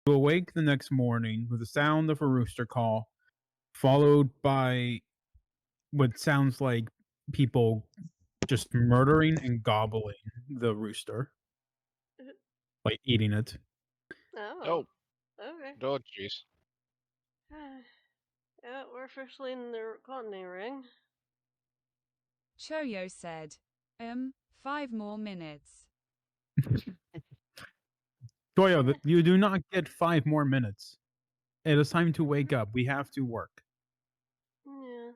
You awake the next morning with the sound of a rooster call, followed by what sounds like people just murdering and gobbling the rooster, like eating it. Oh, Oh, okay. oh, jeez. Yeah, we're officially in the colony ring. Choyo said, 5 more minutes. Toyo, you do not get 5 more minutes. It is time to wake up. We have to work. Yeah.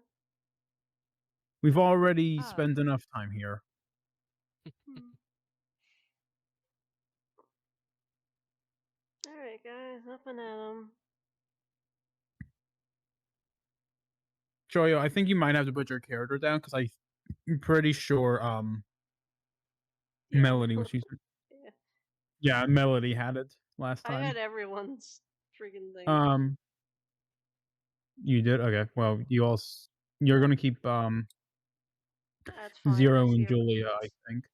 We've already Oh. spent enough time here. Alright, guys, up and at 'em. Choyo, I think you might have to put your character down because I'm pretty sure Yeah. Melody was using. Yeah. Yeah, Melody had it last I time. had everyone's freaking thing. You did? Okay. Well, you're gonna keep That's fine. Zero I see and everyone's Julia, I sheets. think.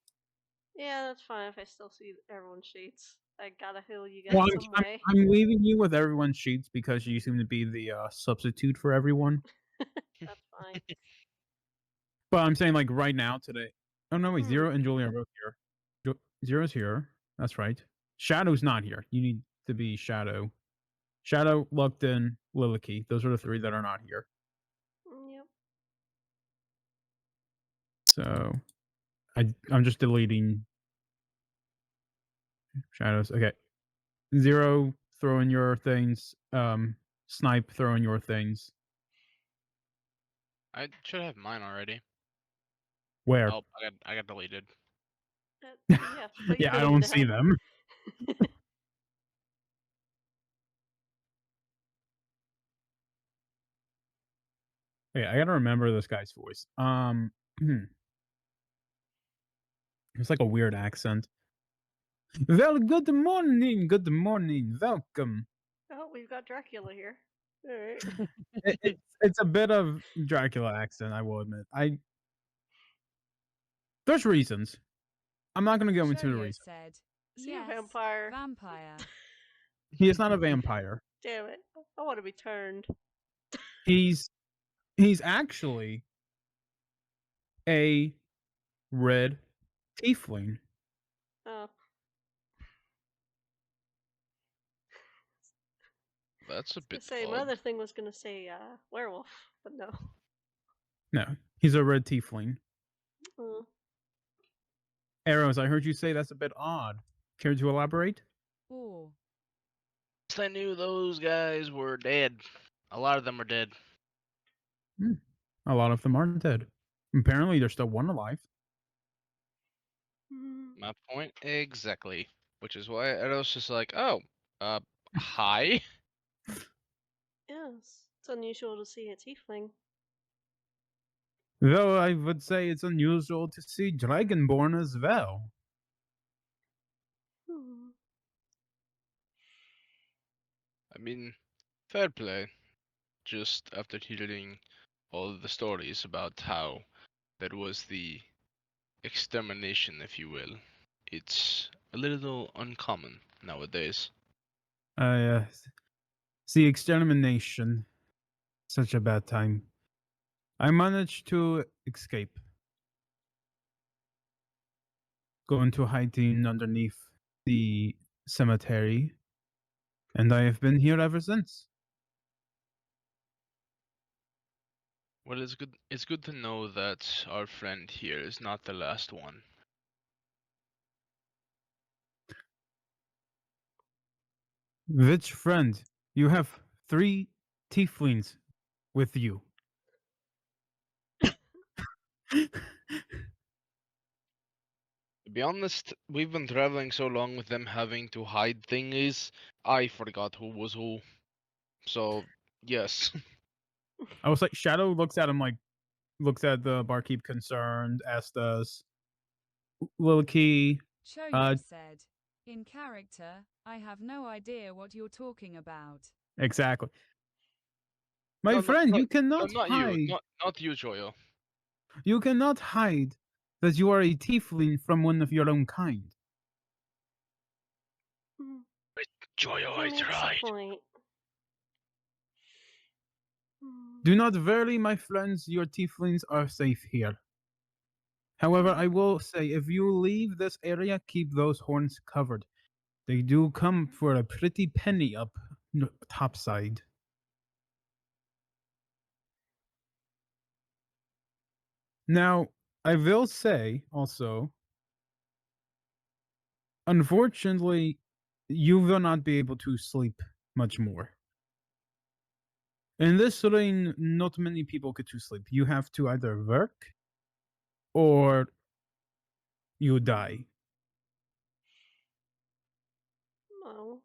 Yeah, that's fine if I still see everyone's sheets. I gotta heal you guys Well, some way. I'm leaving you with everyone's sheets because you seem to be the substitute for everyone. That's fine. But I'm saying like right now today. Oh no, wait, Hmm. Zero and Julia are both here. Zero's here. That's right. Shadow's not here. You need to be Shadow. Shadow, Luckton, Lilicky. Those are the 3 that are not here. Yep. So I'm just deleting Shadows. Okay. Zero, throw in your things. Snipe, throw in your things. I should have mine already. Where? Oh, I got deleted. You have to put Yeah, I your own don't see down. them. Yeah, I gotta remember this guy's voice. It's like a weird accent. Well, good morning, welcome. Oh, we've got Dracula here. Alright. It's a bit of Dracula accent, I will admit. There's reasons. I'm not gonna go into the Choyo reasons. said, Is he a yes, vampire? vampire. He is not a vampire. Damn it. I want to be turned. He's actually a red tiefling. Oh. That's a The bit same odd. other thing was gonna say werewolf, but no. No, he's a red tiefling. Mm. Arrows, I heard you say that's a bit odd. Care to elaborate? Oh. I knew those guys were dead. A lot of them are dead. A lot of them are dead. Apparently, there's still one alive. My point exactly. Which is why I was just like, oh, hi. Yes, it's unusual to see a tiefling. Though I would say it's unusual to see Dragonborn as well. I mean, fair play. Just after hearing all the stories about how that was the extermination, if you will, it's a little uncommon nowadays. See, extermination. Such a bad time. I managed to escape. Go into hiding underneath the cemetery, and I have been here ever since. Well, it's good. It's good to know that our friend here is not the last one. Which friend? You have 3 tieflings with you. To be honest, we've been traveling so long with them having to hide things. I forgot who was who. So yes. I was like, Shadow looks at him like, looks at the barkeep concerned, Estes, Lilkey. Choyo said, in character, I have no idea what you're talking about. Exactly. My No, friend, no, you cannot not hide. you, not you, Joyo. You cannot hide that you are a tiefling from one of your own kind. Joyo, He I makes a tried. point. Hmm. Do not worry, my friends, your tieflings are safe here. However, I will say, if you leave this area, keep those horns covered. They do come for a pretty penny up topside. Now, I will say also, unfortunately, you will not be able to sleep much more. In this rain, not many people get to sleep. You have to either work or you die. Well,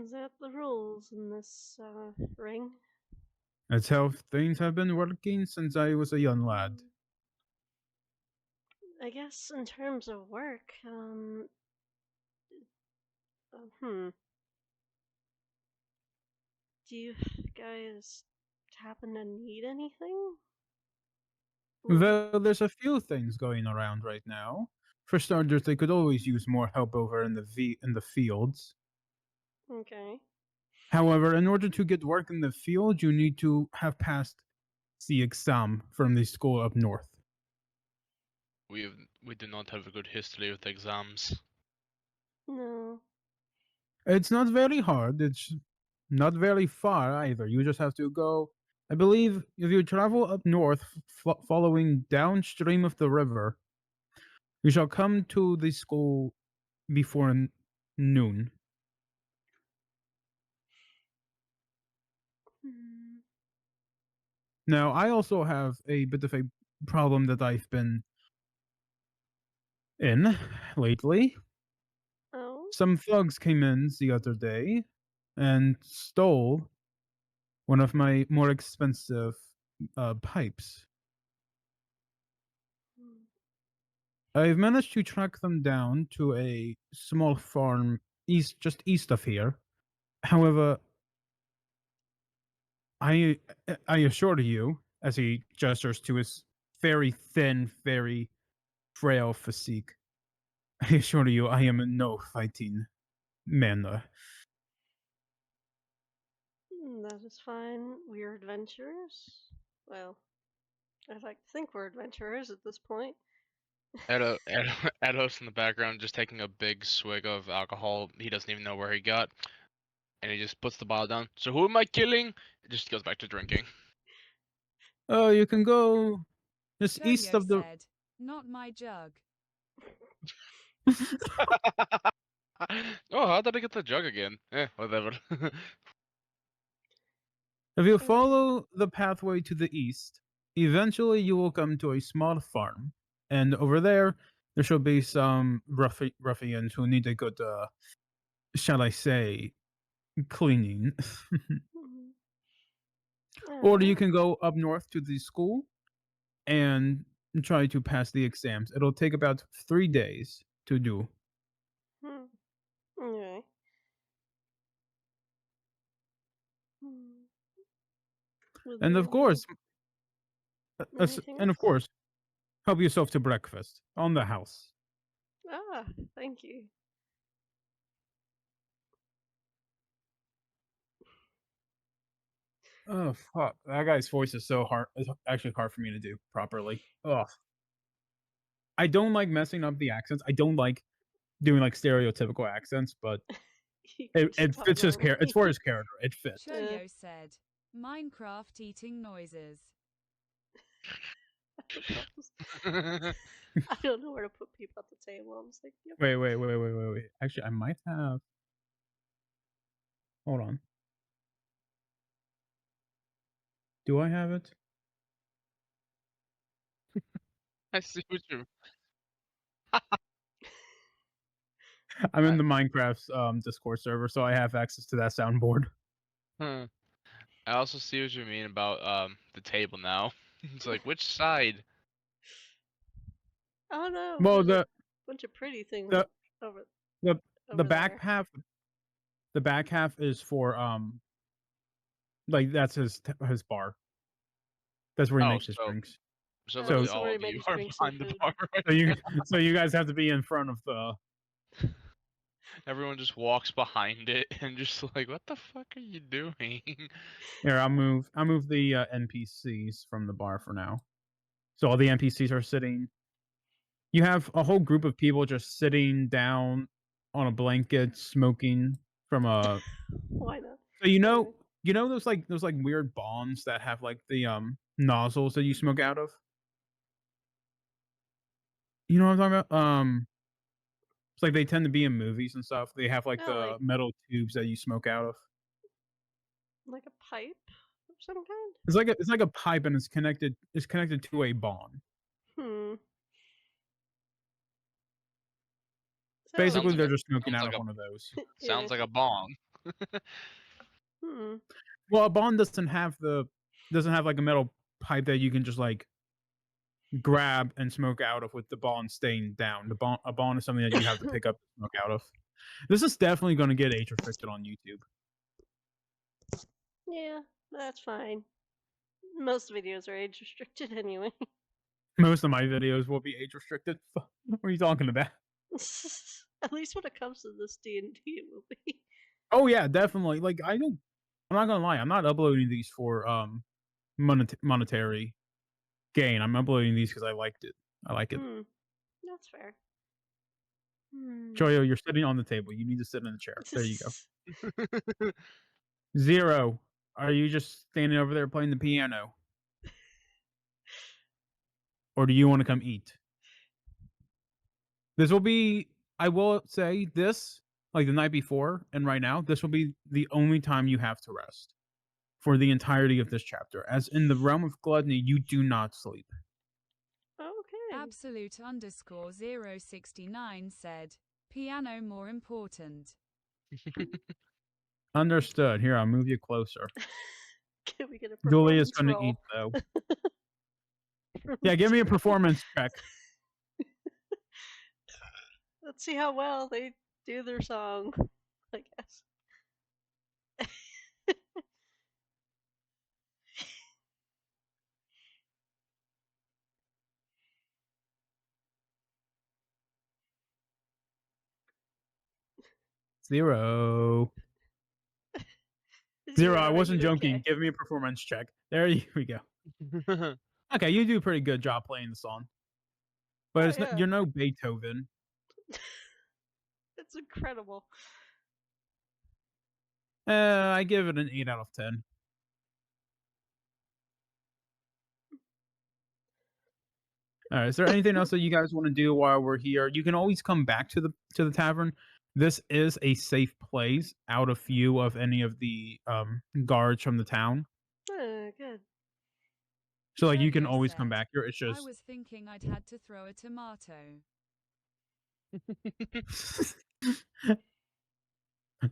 is that the rules in this ring? That's how things have been working since I was a young lad. I guess in terms of work, hmm. Do you guys happen to need anything? Well, there's a few things going around right now. For starters, they could always use more help over in the fields. Okay. However, in order to get work in the field, you need to have passed the exam from the school up north. We do not have a good history with exams. No. It's not very hard. It's not very far either. You just have to go. I believe if you travel up north, following downstream of the river, you shall come to the school before noon. Hmm. Now, I also have a bit of a problem that I've been in lately. Oh. Some thugs came in the other day and stole one of my more expensive pipes. Hmm. I've managed to track them down to a small farm just east of here. However, I assure you, as he gestures to his very thin, very frail physique, I assure you, I am no fighting man. That is fine. We're adventurers. Well, I'd like to think we're adventurers at this point. Edo's in the background just taking a big swig of alcohol he doesn't even know where he got. And he just puts the bottle down. So who am I killing? It just goes back to drinking. Oh, you can go just east Jojo of the. said, "Not my jug." Oh, how did I get the jug again? Whatever. If you Okay. follow the pathway to the east, eventually you will come to a small farm, and over there shall be some ruffians who need a good, shall I say, cleaning. Mhm. Or you Alright. can go up north to the school and try to pass the exams. It'll take about 3 days to do. Hmm. Okay. Hmm. Would And there of be course, anything and of else? course, help yourself to breakfast on the house. Ah, thank you. Oh fuck! That guy's voice is so hard. It's actually hard for me to do properly. Ugh. I don't like messing up the accents. I don't like doing like stereotypical accents, but You can it try fits his normally. character. It's for his character. It fits. Choyo said, "Minecraft eating noises." I don't know where to put people at the table. I'm just like, yep. Wait. Actually, I might have. Hold on. Do I have it? I see what you. I'm in I- the Minecraft's Discord server, so I have access to that soundboard. I also see what you mean about the table now. It's like which side? Oh no, Well, there's a bunch of pretty things the over the over back there. half, the back half is for like that's his bar. That's where he Oh, makes his drinks. so So- literally so all where he of you makes are drinks and behind the food. bar. Right So you now. so you guys have to be in front of the. Everyone just walks behind it and just like, what the fuck are you doing? Here, I'll move the NPCs from the bar for now. So all the NPCs are sitting. You have a whole group of people just sitting down on a blanket, smoking from a. Why not? So Anyway. you know those like weird bombs that have like the nozzles that you smoke out of. You know what I'm talking about? It's like they tend to be in movies and stuff. They have like Oh, the like- metal tubes that you smoke out of. Like a pipe of some kind? It's like a pipe and it's connected to a bomb. Hmm. So, Basically, like they're a- just smoking sounds out like of a- one of those. Sounds yeah. like a bong. Hmm. Well, a bomb doesn't have like a metal pipe that you can just like grab and smoke out of with the bond staying down. A bond is something that you have to pick up and smoke out of. This is definitely going to get age restricted on YouTube. Yeah, that's fine. Most videos are age restricted anyway. Most of my videos will be age restricted. What are you talking about? At least when it comes to this D&D movie. Oh yeah, definitely. Like I'm not gonna lie. I'm not uploading these for monetary gain. I'm uploading these because I liked it. I like it. That's fair. Hmm. Choyo, you're sitting on the table. You need to sit in the chair. There you go. Zero. Are you just standing over there playing the piano? Or do you want to come eat? This will be, I will say this, like the night before and right now, this will be the only time you have to rest for the entirety of this chapter. As in the realm of gluttony, you do not sleep. Okay. Absolute underscore 069 said, piano more important. Understood. Here, I'll move you closer. Can we get a Julia's performance going to roll? eat, though. Yeah, give me a performance check. Let's see how well they do their song, I guess. Zero. Zero. I make wasn't it joking. okay. Give me a performance check. There we go. Okay, you do a pretty good job playing the song. But Oh, it's yeah. you're no Beethoven. It's incredible. I give it an 8 out of 10. All right. Is there anything else that you guys want to do while we're here? You can always come back to the tavern. This is a safe place out of view of any of the guards from the town. Good. So like you can Sergio always come said, back here. It's I just was thinking I'd had to throw a tomato.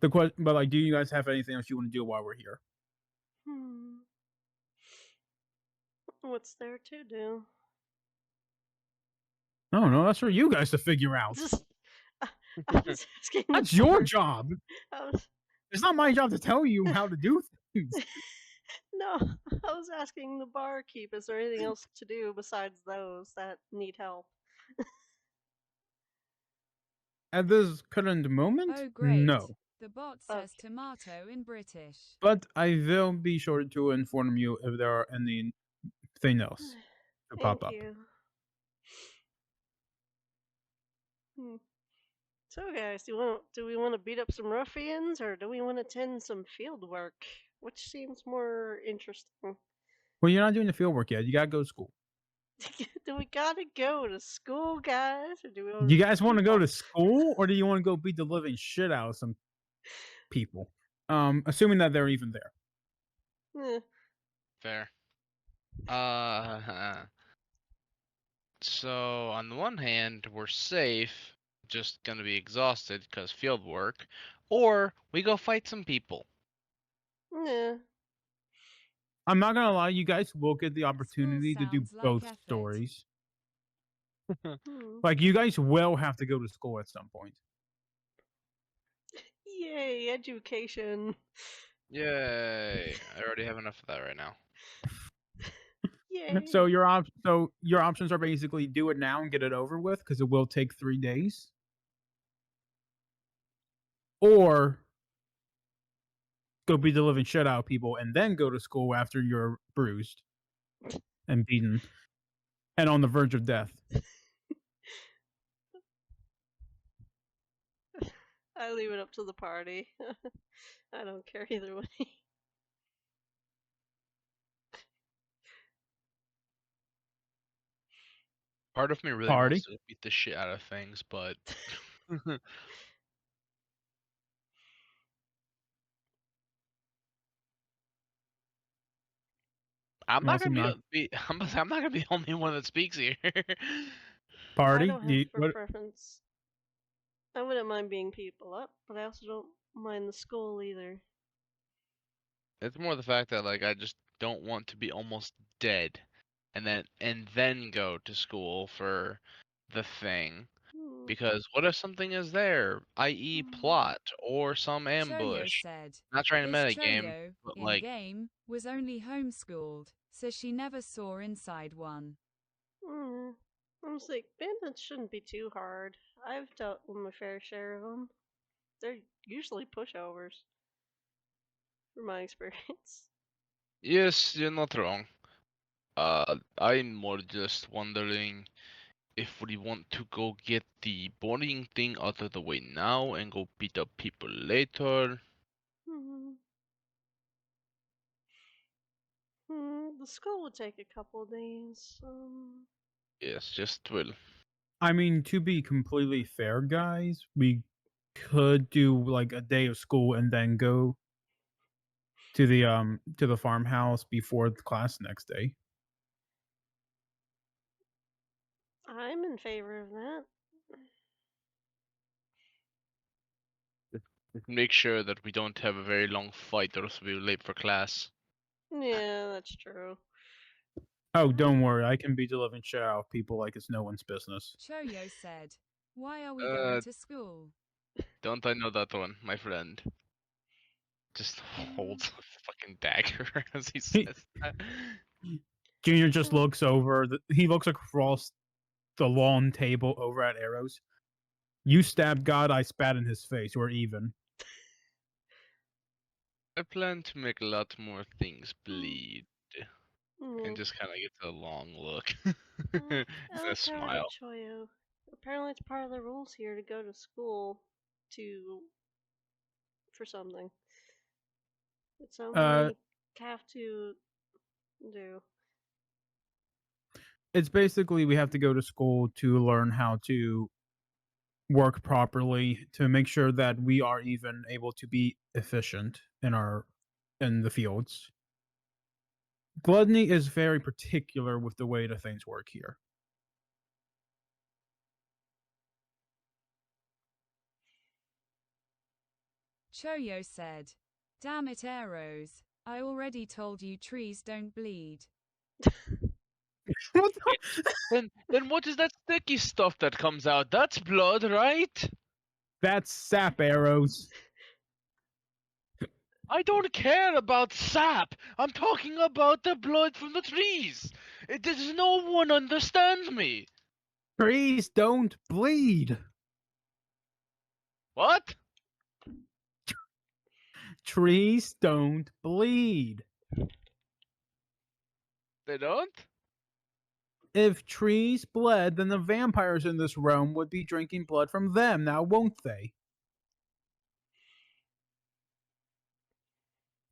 the question. But like, do you guys have anything else you want to do while we're here? What's there to do? No, that's for you guys to figure out. I was asking. That's your job. I was, It's not my job to tell you how to do things. no, I was asking the barkeep. Is there anything else to do besides those that need help? At this current moment, Oh, great. no. The bot says tomato in British. But I will be sure to inform you if there are anything else to pop up. Thank you. So, guys, do we want to beat up some ruffians, or do we want to tend some field work? Which seems more interesting? Well, you're not doing the field work yet. You gotta go to school. Do we gotta go to school, guys, or do we? You guys want to go to school, or do you want to go beat the living shit out of some people? Assuming that they're even there. Fair. So on the one hand, we're safe, just gonna be exhausted because field work, or we go fight some people. Yeah. I'm not gonna lie, you guys will get the School opportunity to do sounds like both effort. stories. Hmm. Like you guys will have to go to school at some point. Yay, education. Yay! I already have enough of that right now. Yay. So your options are basically do it now and get it over with because it will take 3 days. or go beat the living shit out of people and then go to school after you're bruised and beaten and on the verge of death. I leave it up to the party. I don't care either way. Part of me really Party? wants to beat the shit out of things, but I'm not Also gonna not I'm not gonna be the only one that speaks here. I party. don't have You- a what- preference. I wouldn't mind being people up, but I also don't mind the school either. It's more the fact that like I just don't want to be almost dead, and then go to school for the thing. Hmm. Because what if something is there, i.e., plot or some Choyo ambush? said, Not trying to this metagame, Choyo, but in like, game, was only homeschooled, so she never saw inside one. Hmm. I was like, bandits shouldn't be too hard. I've dealt with my fair share of them. They're usually pushovers, from my experience. yes, you're not wrong. I'm more just wondering if we want to go get the boring thing out of the way now and go beat up people later. Hmm. The school would take a couple of days. Yes, just will. I mean, to be completely fair, guys, we could do like a day of school and then go to the farmhouse before the class next day. I'm in favor of that. Just make sure that we don't have a very long fight or else we'll be late for class. Yeah, that's true. Oh, don't worry, I can beat the living shit out of people like it's no one's business. Choyo said, why are we Uh, going to school? Don't I know that one, my friend? Just holds a fucking dagger as he says that. Junior just looks over. He looks across the long table over at Arrows. You stabbed God, I spat in his face. We're even. I plan to make a lot more things bleed. Hmm. And just kind of gets a long look. Well, and I a like how smile. Choyo. Apparently, it's part of the rules here to go to school for something. It's something Uh, we have to do. it's basically we have to go to school to learn how to work properly to make sure that we are even able to be efficient in the fields. Gluttony is very particular with the way the things work here. Choyo said, damn it, Arrows. I already told you trees don't bleed. What the- Then what is that sticky stuff that comes out? That's blood, right? That's sap arrows. I don't care about sap. I'm talking about the blood from the trees. Does no one understand me? Trees don't bleed. What? Trees don't bleed. They don't? If trees bled, then the vampires in this realm would be drinking blood from them, now won't they?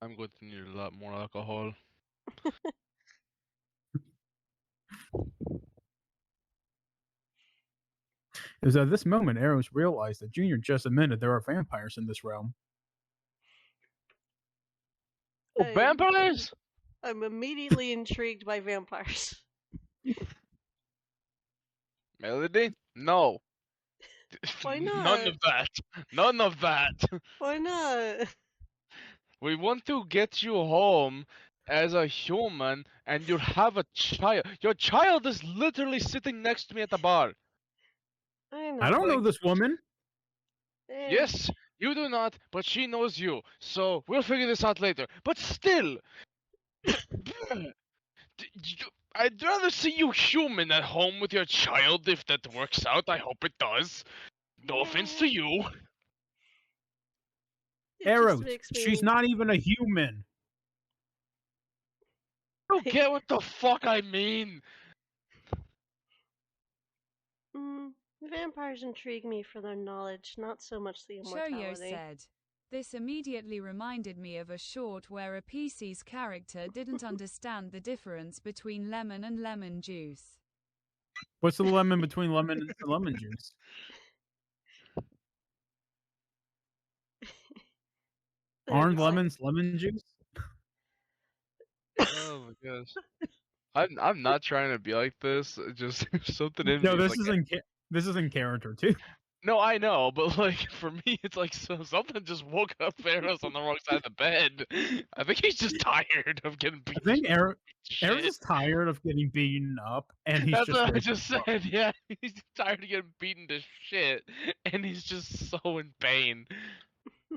I'm going to need a lot more alcohol. It was at this moment Arrows realized that Junior just admitted there are vampires in this realm. Oh, Hey. vampires? I'm immediately intrigued by vampires. Melody? No. Why None not? of that. None of that. Why not? We want to get you home as a human, and you have a child. Your child is literally sitting next to me at the bar. I know. I don't know Like- this woman. Eh, Yes, you do not, but she knows you. So we'll figure this out later. But still, I'd rather see you human at home with your child if that works out. I hope it does. No offense to you. Arrows. makes She's me- not even a human. I don't get what the fuck I mean. Vampires intrigue me for their knowledge, not so much the Shoyo immortality. said. This immediately reminded me of a short where a PC's character didn't understand the difference between lemon and lemon juice. What's the lemon between lemon and lemon juice? There Aren't you go. lemons lemon juice? Oh my gosh. I'm not trying to be like this. Just something in No, me. is this like, this is in character too. no, I know, but like for me, it's like something just woke up Eros on the wrong side of the bed. I think he's just tired of getting beat. I think Arrows shit. is tired of getting beaten up, and he's That's just what I ready just to fuck. said. Yeah, he's tired of getting beaten to shit, and he's just so in pain.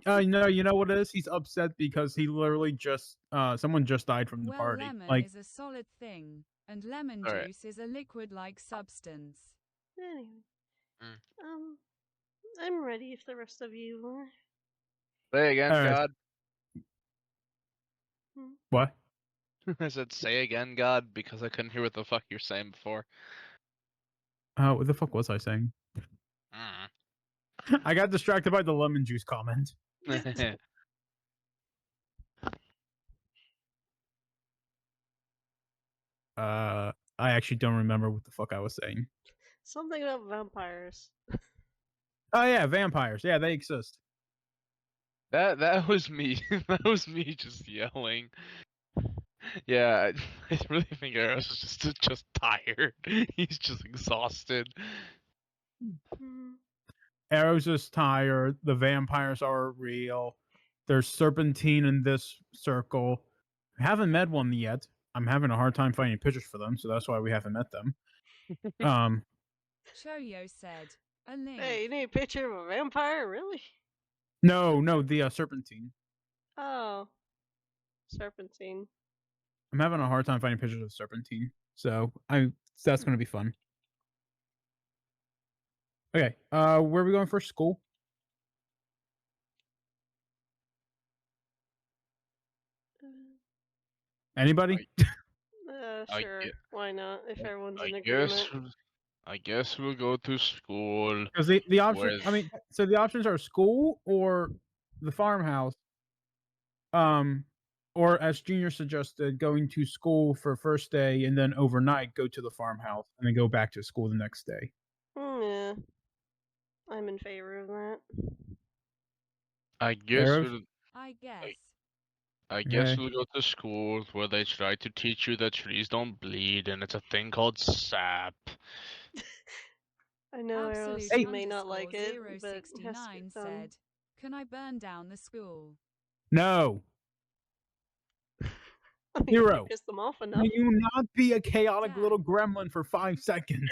No, you know what it is? He's upset because he literally just someone just died from the Well, party. lemon Like, is a solid thing, and lemon Alright. juice is a liquid-like substance. Anyway. Mm. I'm ready if the rest of you are. Say again, Alright. God. what? I said say again, God, because I couldn't hear what the fuck you were saying before. What the fuck was I saying? I got distracted by the lemon juice comment. I actually don't remember what the fuck I was saying. Something about vampires. Oh yeah, vampires. Yeah, they exist. That was me. That was me just yelling. Yeah, I really think Eros is just tired. He's just exhausted. Hmm. Arrow's just tired. The vampires are real. There's serpentine in this circle. I haven't met one yet. I'm having a hard time finding pictures for them, so that's why we haven't met them. Shoyo said. A link. Hey, you need a picture of a vampire? Really? No, the serpentine. Oh. Serpentine. I'm having a hard time finding pictures of serpentine, so that's gonna be fun. Okay, where are we going for school? Anybody? I Sure. get- Why not? If everyone's in guess agreement. I guess we'll go to school. Because the option, Where's- I mean, so the options are school or the farmhouse. Or as Junior suggested, going to school for first day and then overnight go to the farmhouse and then go back to school the next day. Yeah. I'm in favor of that. I guess Arrows? we'll I guess. I guess Okay. we'll go to school where they try to teach you that trees don't bleed, and it's a thing called sap. I know Arrows, Absolute you may not like it, underscore but it has to 069 get done. said. Can I burn down the school? No. I mean, if you Zero. piss them off enough. Can you not be a chaotic Dad. little gremlin for 5 seconds?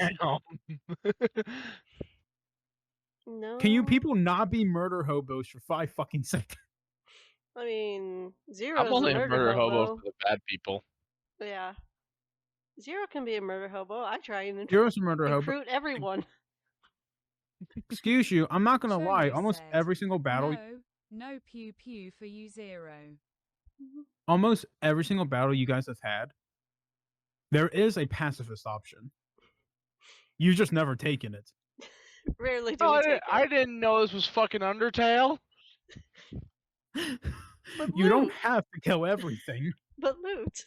No. Can you people not be murder hobos for 5 fucking seconds? I mean, Zero's I'm only a a murder hobo hobo. for the bad people. Yeah. Zero can be a murder hobo. I try and Zero's a murder hobo. recruit everyone. Excuse you, I'm not gonna lie. Shoyo Almost said, every single battle, No pew pew for you, Zero. almost every single battle you guys have had, there is a pacifist option. You've just never taken it. Rarely do Oh, we take I it. didn't know this was fucking Undertale. But You don't loot. have to kill everything. But loot.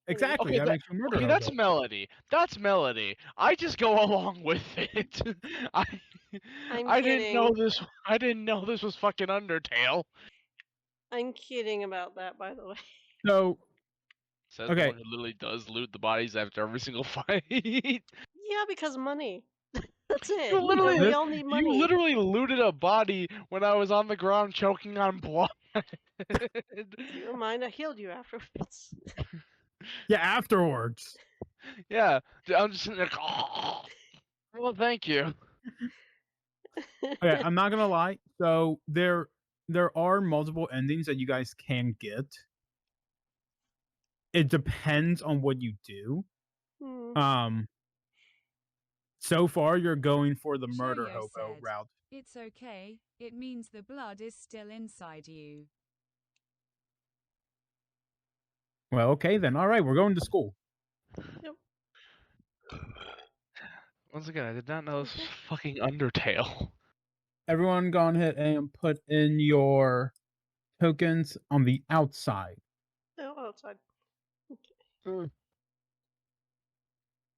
Exactly. Okay, that makes you murder Okay, that's hobo. Melody. That's Melody. I just go along with it. I I'm I didn't know kidding. this. I didn't know this was fucking Undertale. I'm kidding about that, by the way. So Says Okay. the one who literally does loot the bodies after every single fight. Yeah, because money. That's it. You literally- we all need money. You literally looted a body when I was on the ground choking on blood. You don't mind? I healed you afterwards. yeah, afterwards. Yeah, I'm just sitting there. Well, thank you. Okay, I'm not gonna lie. So there are multiple endings that you guys can get. It depends on what you do. Hmm. So far you're going for the murder Shoyo hobo said, route. It's okay, it means the blood is still inside you. Well, okay then. All right, we're going to school. Once again, I did not know this was Okay. fucking Undertale. Everyone go ahead and put in your tokens on the outside. No, outside.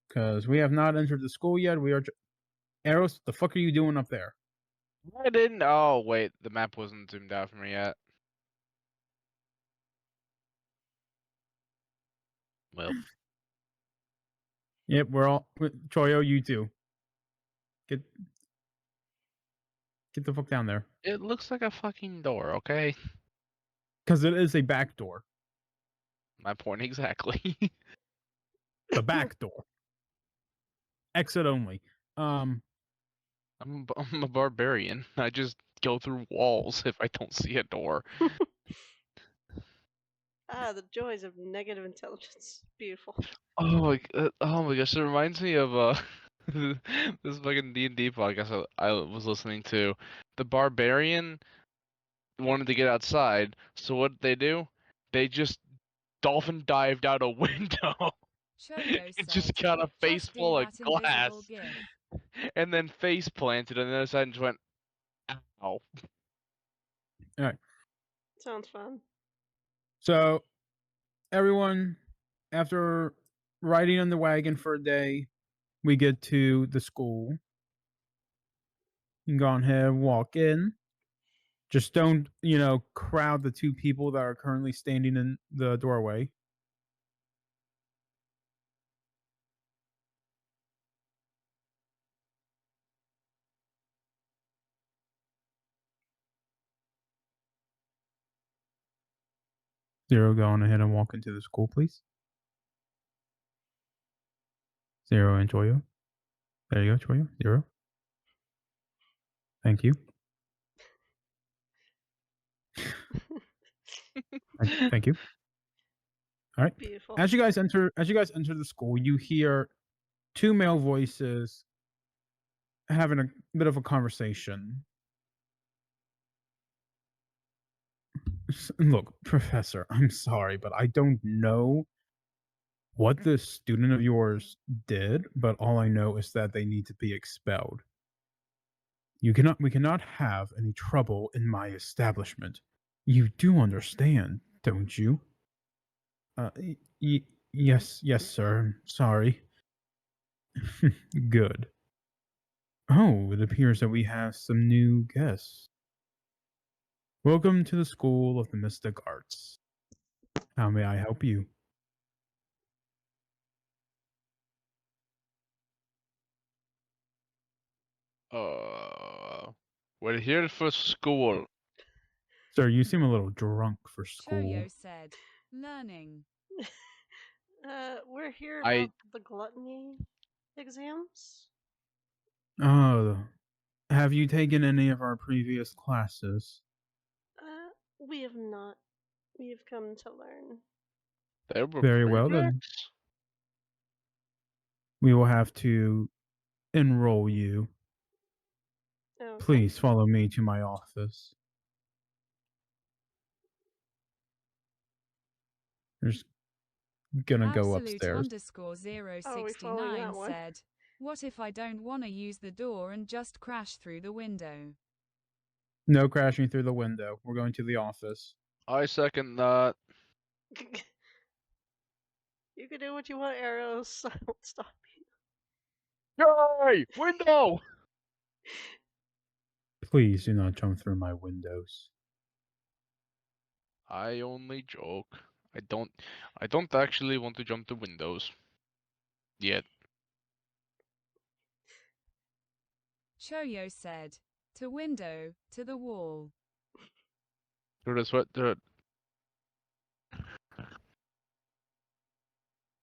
Because we have not entered the school yet. We are... Eros, the fuck are you doing up there? I didn't. Oh wait, the map wasn't zoomed out for me yet. Well, Yep, we're all... Choyo, you too. Get the fuck down there. it looks like a fucking door. Okay, Because it is a back door. my point exactly. The back door. Exit only. I'm a barbarian. I just go through walls if I don't see a door. Ah, the joys of negative intelligence. Beautiful. Oh my gosh, it reminds me of this fucking D&D podcast I was listening to. The barbarian wanted to get outside, so what did they do? They just dolphin dived out a window. Choyo It said, just got a face just do full of that invisible glass, gif. and then face planted on the other side and just went, ow. Sounds fun. So, everyone, after riding on the wagon for a day, we get to the school. You can go ahead and walk in. Just don't, crowd the two people that are currently standing in the doorway. Zero, go on ahead and walk into the school, please. Zero and Choyo. There you go, Choyo. Zero. Thank you. Thank you. All right. Beautiful. As you guys enter the school, you hear two male voices having a bit of a conversation. Look, Professor, I'm sorry, but I don't know what this student of yours did, but all I know is that they need to be expelled. We cannot have any trouble in my establishment. You do understand, don't you? Yes, sir. Sorry. Good. Oh, it appears that we have some new guests. Welcome to the School of the Mystic Arts. How may I help you? We're here for school. Sir, you seem a little drunk for school. Choyo said, learning. We're here I- about the gluttony exams. Oh, have you taken any of our previous classes? We have not. We have come to learn. They were Very well, then. projects? We will have to enroll you. Okay. Please follow me to my office. We're just gonna go Absolute upstairs. underscore Oh, we're following 069 that one. said, what if I don't want to use the door and just crash through the window? No crashing through the window. We're going to the office. I second that. You can do what you want, Arrows. I won't stop you. Yay! Window! Please do not jump through my windows. I only joke. I don't actually want to jump the windows. Yet. Choyo said, to window, to the wall. That's what the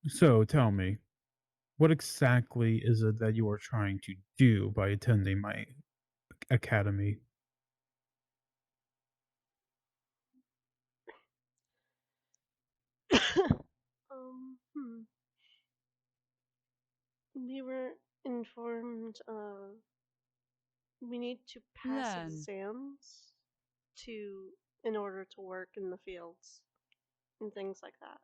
So tell me, what exactly is it that you are trying to do by attending my academy? Hmm. We were informed of We need to pass Learn. exams in order to work in the fields and things like that.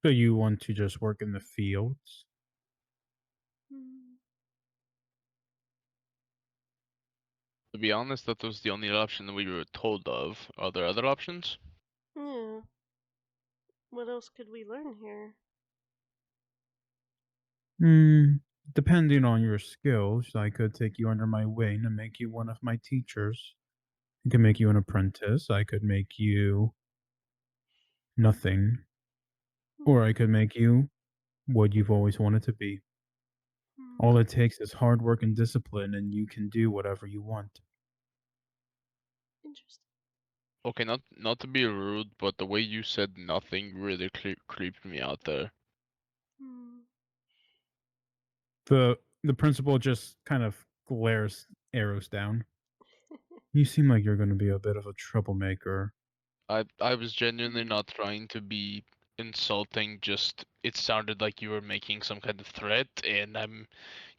So you want to just work in the fields? Hmm. To be honest, that was the only option that we were told of. Are there other options? Yeah. What else could we learn here? Depending on your skills, I could take you under my wing and make you one of my teachers. I could make you an apprentice. I could make you nothing. Or I could make you what you've always wanted to be. Hmm. All it takes is hard work and discipline, and you can do whatever you want. Interesting. Okay, not to be rude, but the way you said nothing really creeped me out there. Hmm. The principal just kind of glares arrows down. You seem like you're going to be a bit of a troublemaker. I was genuinely not trying to be insulting, just it sounded like you were making some kind of threat, and I'm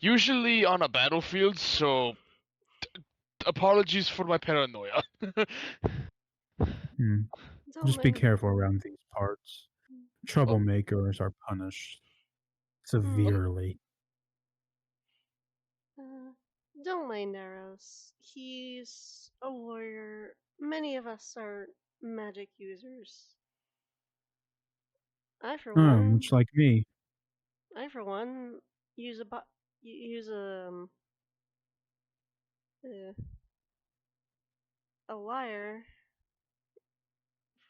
usually on a battlefield, so apologies for my paranoia. Hmm. Don't Just be mind careful me. around these parts. Oh, Troublemakers are punished severely. Don't mind Eros. He's a warrior. Many of us are magic users. I for Oh, one, much like me. use use uh, a lyre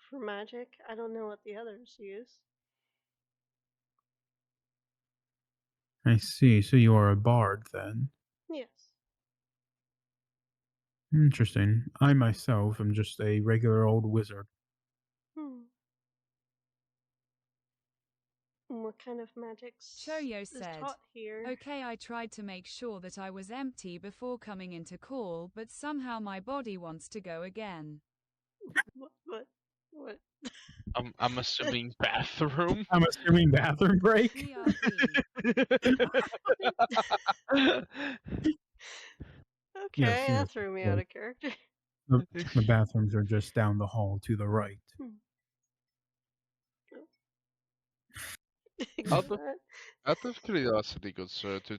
for magic. I don't know what the others use. I see. So you are a bard then. Yes. Interesting. I myself am just a regular old wizard. Hmm. And what kind of magics Choyo is said, taught here? Okay, I tried to make sure that I was empty before coming into call, but somehow my body wants to go again. What? I'm assuming bathroom. I'm assuming bathroom break. BRB. Okay, Yes, that threw me of out course. of character. The bathrooms are just down the hall to the right. Out of What? out of curiosity, good sir, to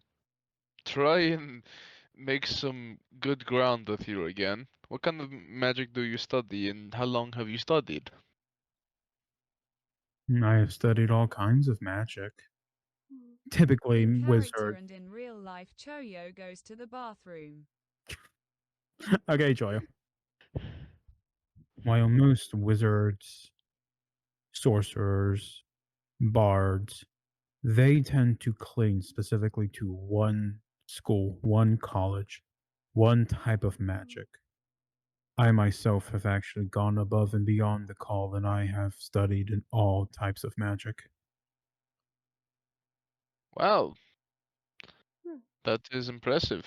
try and make some good ground with you again. What kind of magic do you study, and how long have you studied? I have studied all kinds of magic. Hmm. Typically, In character wizard. and in real life, Choyo goes to the bathroom. Okay, Joya. While most wizards, sorcerers, bards, they tend to cling specifically to one school, one college, one type of magic. I myself have actually gone above and beyond the call, and I have studied in all types of magic. Wow, Hmm. that is impressive.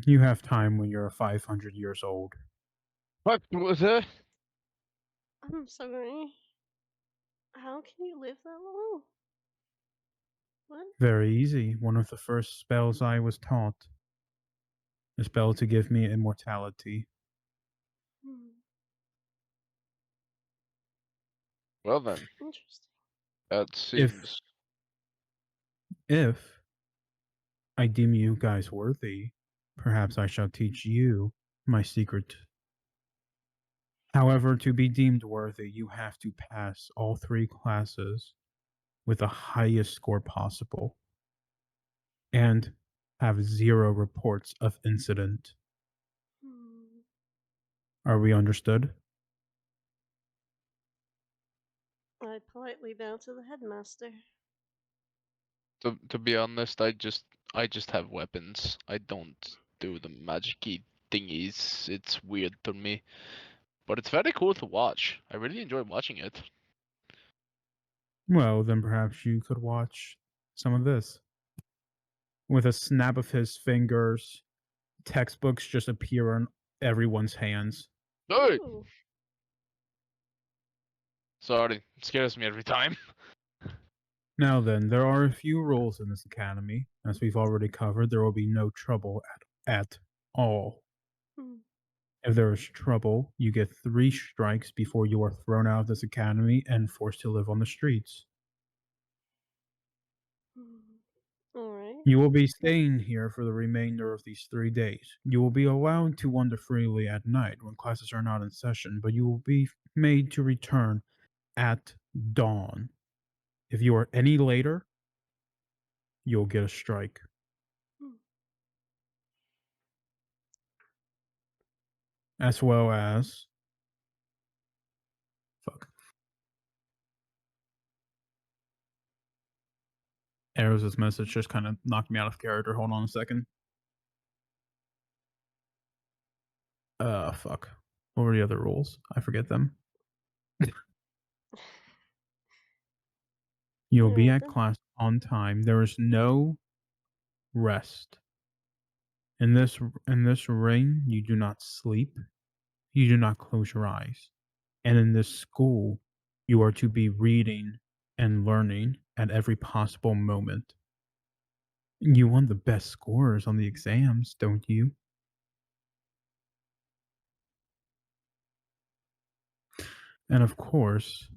You have time when you're 500 years old. What was that? I'm sorry. How can you live that long? What? Very easy. One of the first spells I was taught. A spell to give me immortality. Hmm. Well then, Interesting. that If seems. if I deem you guys worthy, perhaps I shall teach you my secret. However, to be deemed worthy, you have to pass all 3 classes with the highest score possible and have 0 reports of incident. Hmm. Are we understood? I politely bow to the headmaster. To be honest, I just have weapons. I don't do the magic-y thingies. It's weird to me, but it's very cool to watch. I really enjoy watching it. Well, then perhaps you could watch some of this. With a snap of his fingers, textbooks just appear on everyone's hands. Hey! Ooh. Sorry, it scares me every time. Now then, there are a few rules in this academy. As we've already covered, there will be no trouble at all. Hmm. If there is trouble, you get 3 strikes before you are thrown out of this academy and forced to live on the streets. Alright. You will be staying here for the remainder of these 3 days. You will be allowed to wander freely at night when classes are not in session, but you will be made to return at dawn. If you are any later, you'll get a strike. Hmm. As well as fuck. Arrows' message just kind of knocked me out of character. Hold on a second. Fuck. What were the other rules? I forget them. You'll be Alright at then. class on time. There is no rest. In this ring, you do not sleep. You do not close your eyes. And in this school, you are to be reading and learning at every possible moment. You want the best scores on the exams, don't you? And of course,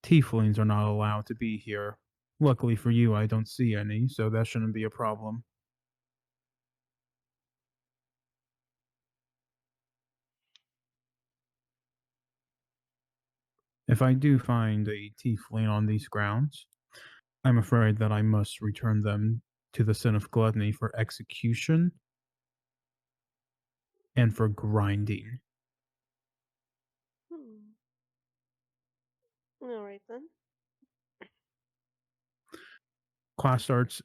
tieflings are not allowed to be here. Luckily for you, I don't see any, so that shouldn't be a problem. If I do find a tiefling on these grounds, I'm afraid that I must return them to the Sin of Gluttony for execution and for grinding. Alright then. Class starts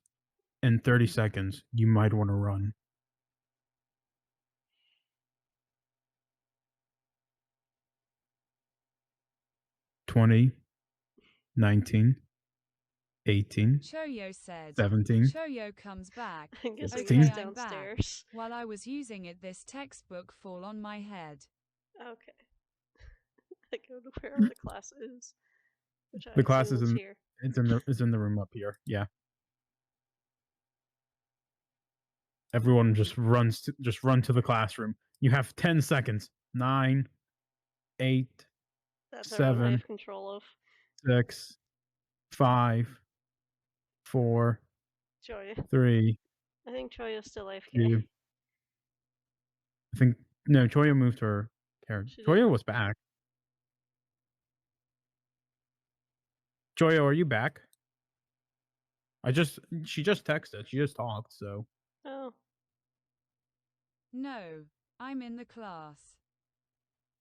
in 30 seconds. You might want to run. 20, 19, 18, Choyo said. 17. Choyo comes back. I guess it 16. goes Okay, I'm back. downstairs. While I was using it, this textbook fall on my head. Okay. I go to wherever the class is. Which I The class assume is in here. it's in the room up here. Yeah. Everyone just run to the classroom. You have 10 seconds. 9, 8, That's our one I 7, have control of. 6, 5, 4, Choya. 3, I think Choya's still AFK. 2. I think no, Choya moved her character. She Choya did? was back. Choya, are you back? She just texted. She just talked, so Oh. No, I'm in the class.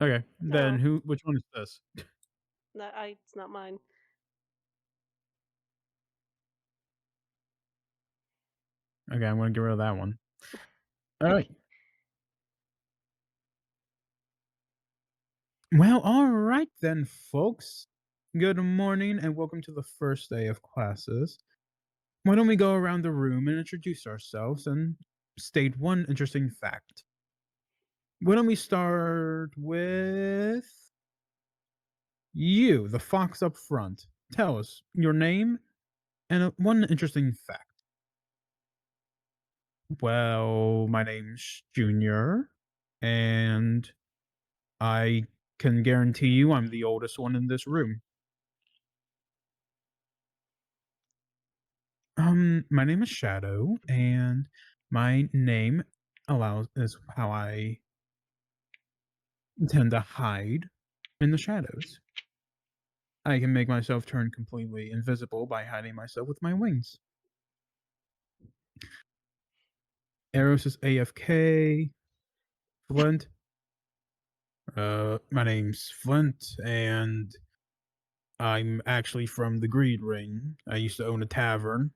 okay. Then Oh. which one is this? It's not mine. Okay, I'm gonna get rid of that one. Alright. Well, alright then, folks. Good morning and welcome to the first day of classes. Why don't we go around the room and introduce ourselves and state one interesting fact? Why don't we start with you, the fox up front? Tell us your name and one interesting fact. Well, my name's Junior, and I can guarantee you I'm the oldest one in this room. My name is Shadow, and my name is how I tend to hide in the shadows. I can make myself turn completely invisible by hiding myself with my wings. Eros is AFK. Flint. My name's Flint, and I'm actually from the Greed Ring. I used to own a tavern.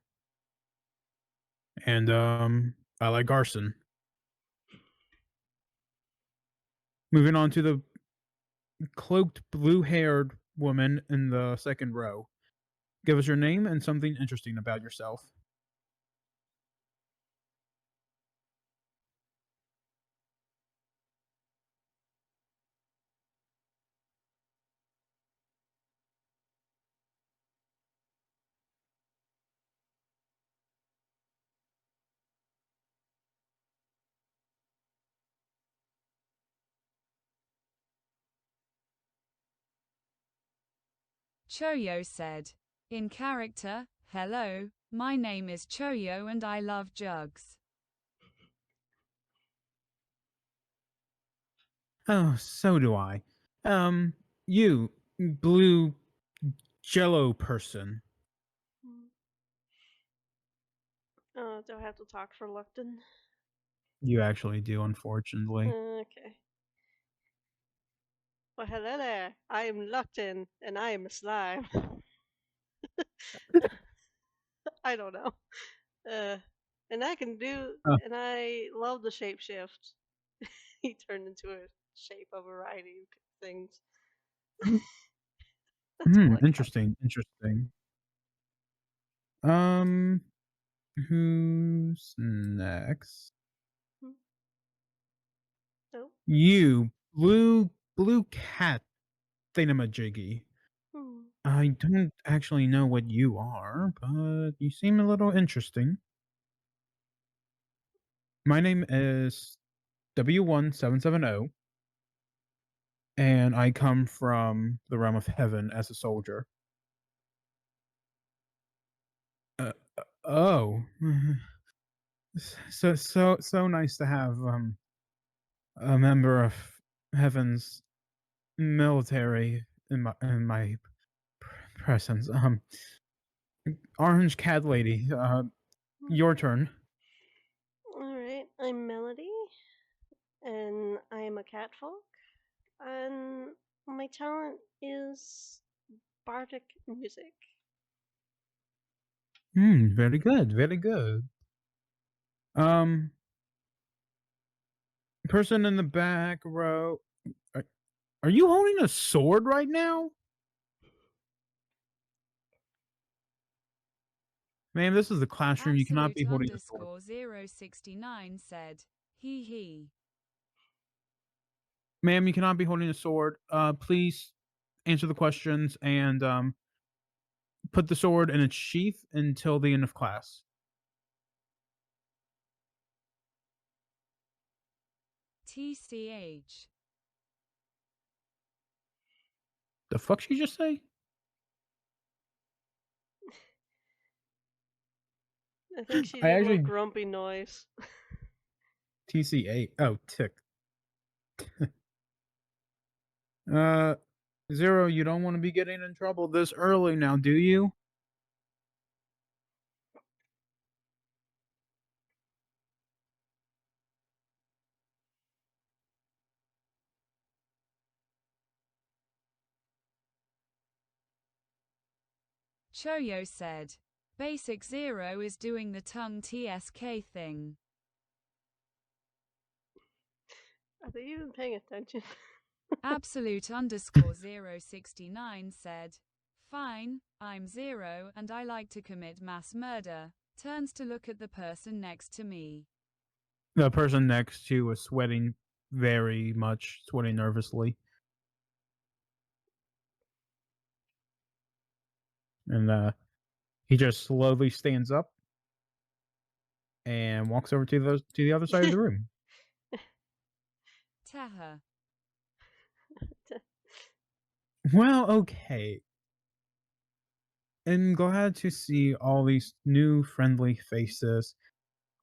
And I like arson. Moving on to the cloaked blue-haired woman in the second row. Give us your name and something interesting about yourself. Choyo said. In character, hello, my name is Choyo and I love jugs. Oh, so do I. You, blue jello person. Do I have to talk for Lupton? You actually do, unfortunately. Okay. Well, hello there. I am Lupton, and I am a slime. I don't know. And I can do, Oh. and I love the shapeshift. He turned into a shape of a variety of things. That's all I got. Interesting. Who's next? Oh. You, blue cat thingamajiggy. I don't actually know what you are, but you seem a little interesting. My name is W1770, and I come from the realm of heaven as a soldier. Oh. So nice to have a member of heaven's military in my presence. Orange cat lady, your turn. Alright, I'm Melody, and I am a catfolk, and my talent is bardic music. Very good. Person in the back row. Are you holding a sword right now? Ma'am, this is the classroom. You cannot be holding a sword. Absolute_069 said. He. Ma'am, you cannot be holding a sword. Please answer the questions and put the sword in its sheath until the end of class. TCH. The fuck she just say? I think she I did actually- one grumpy noise. TCA. Oh, tick. Zero, you don't want to be getting in trouble this early now, do you? Choyo said. Basic Zero is doing the tongue TSK thing. Are they even paying attention? Absolute_069 said. Fine, I'm Zero and I like to commit mass murder. Turns to look at the person next to me. The person next to was sweating very much, sweating nervously. And he just slowly stands up and walks over to the other side of the room. Taha. Well, okay. I'm glad to see all these new friendly faces.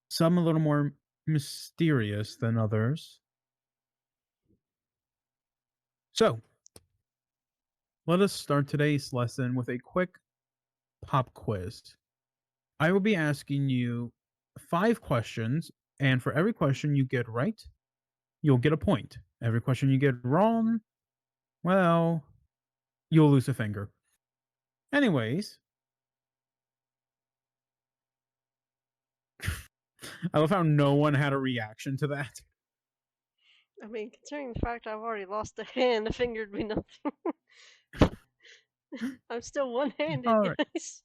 Some a little more mysterious than others. So, let us start today's lesson with a quick pop quiz. I will be asking you 5 questions, and for every question you get right, you'll get a point. Every question you get wrong, well, you'll lose a finger. Anyways, I love how no one had a reaction to that. I mean, considering the fact I've already lost a hand, a finger'd be nothing. I'm still one-handed, All right. guys.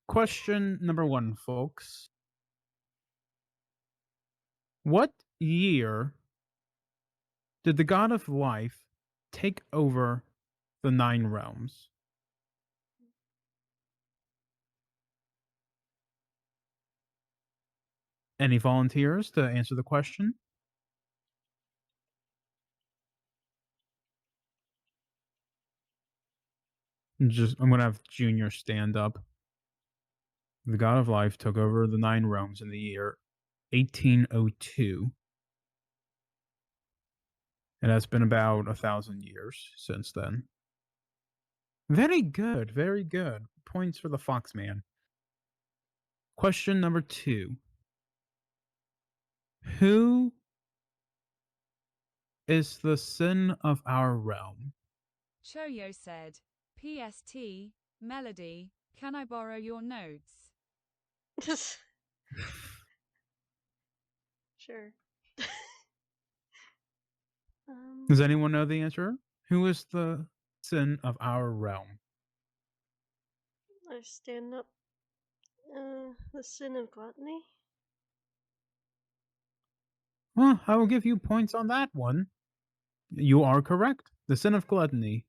Question number 1, folks. What year did the god of life take over the 9 realms? Any volunteers to answer the question? I'm gonna have Junior stand up. The God of Life took over the Nine Realms in the year 1802. It has been about 1,000 years since then. Very good, very good. Points for the Foxman. Question number 2. Who is the sin of our realm? Choyo said, PST, Melody, can I borrow your notes? Sure. Does anyone know the answer? Who is the sin of our realm? I stand up. The sin of gluttony. Well, I will give you points on that one. You are correct. The sin of gluttony.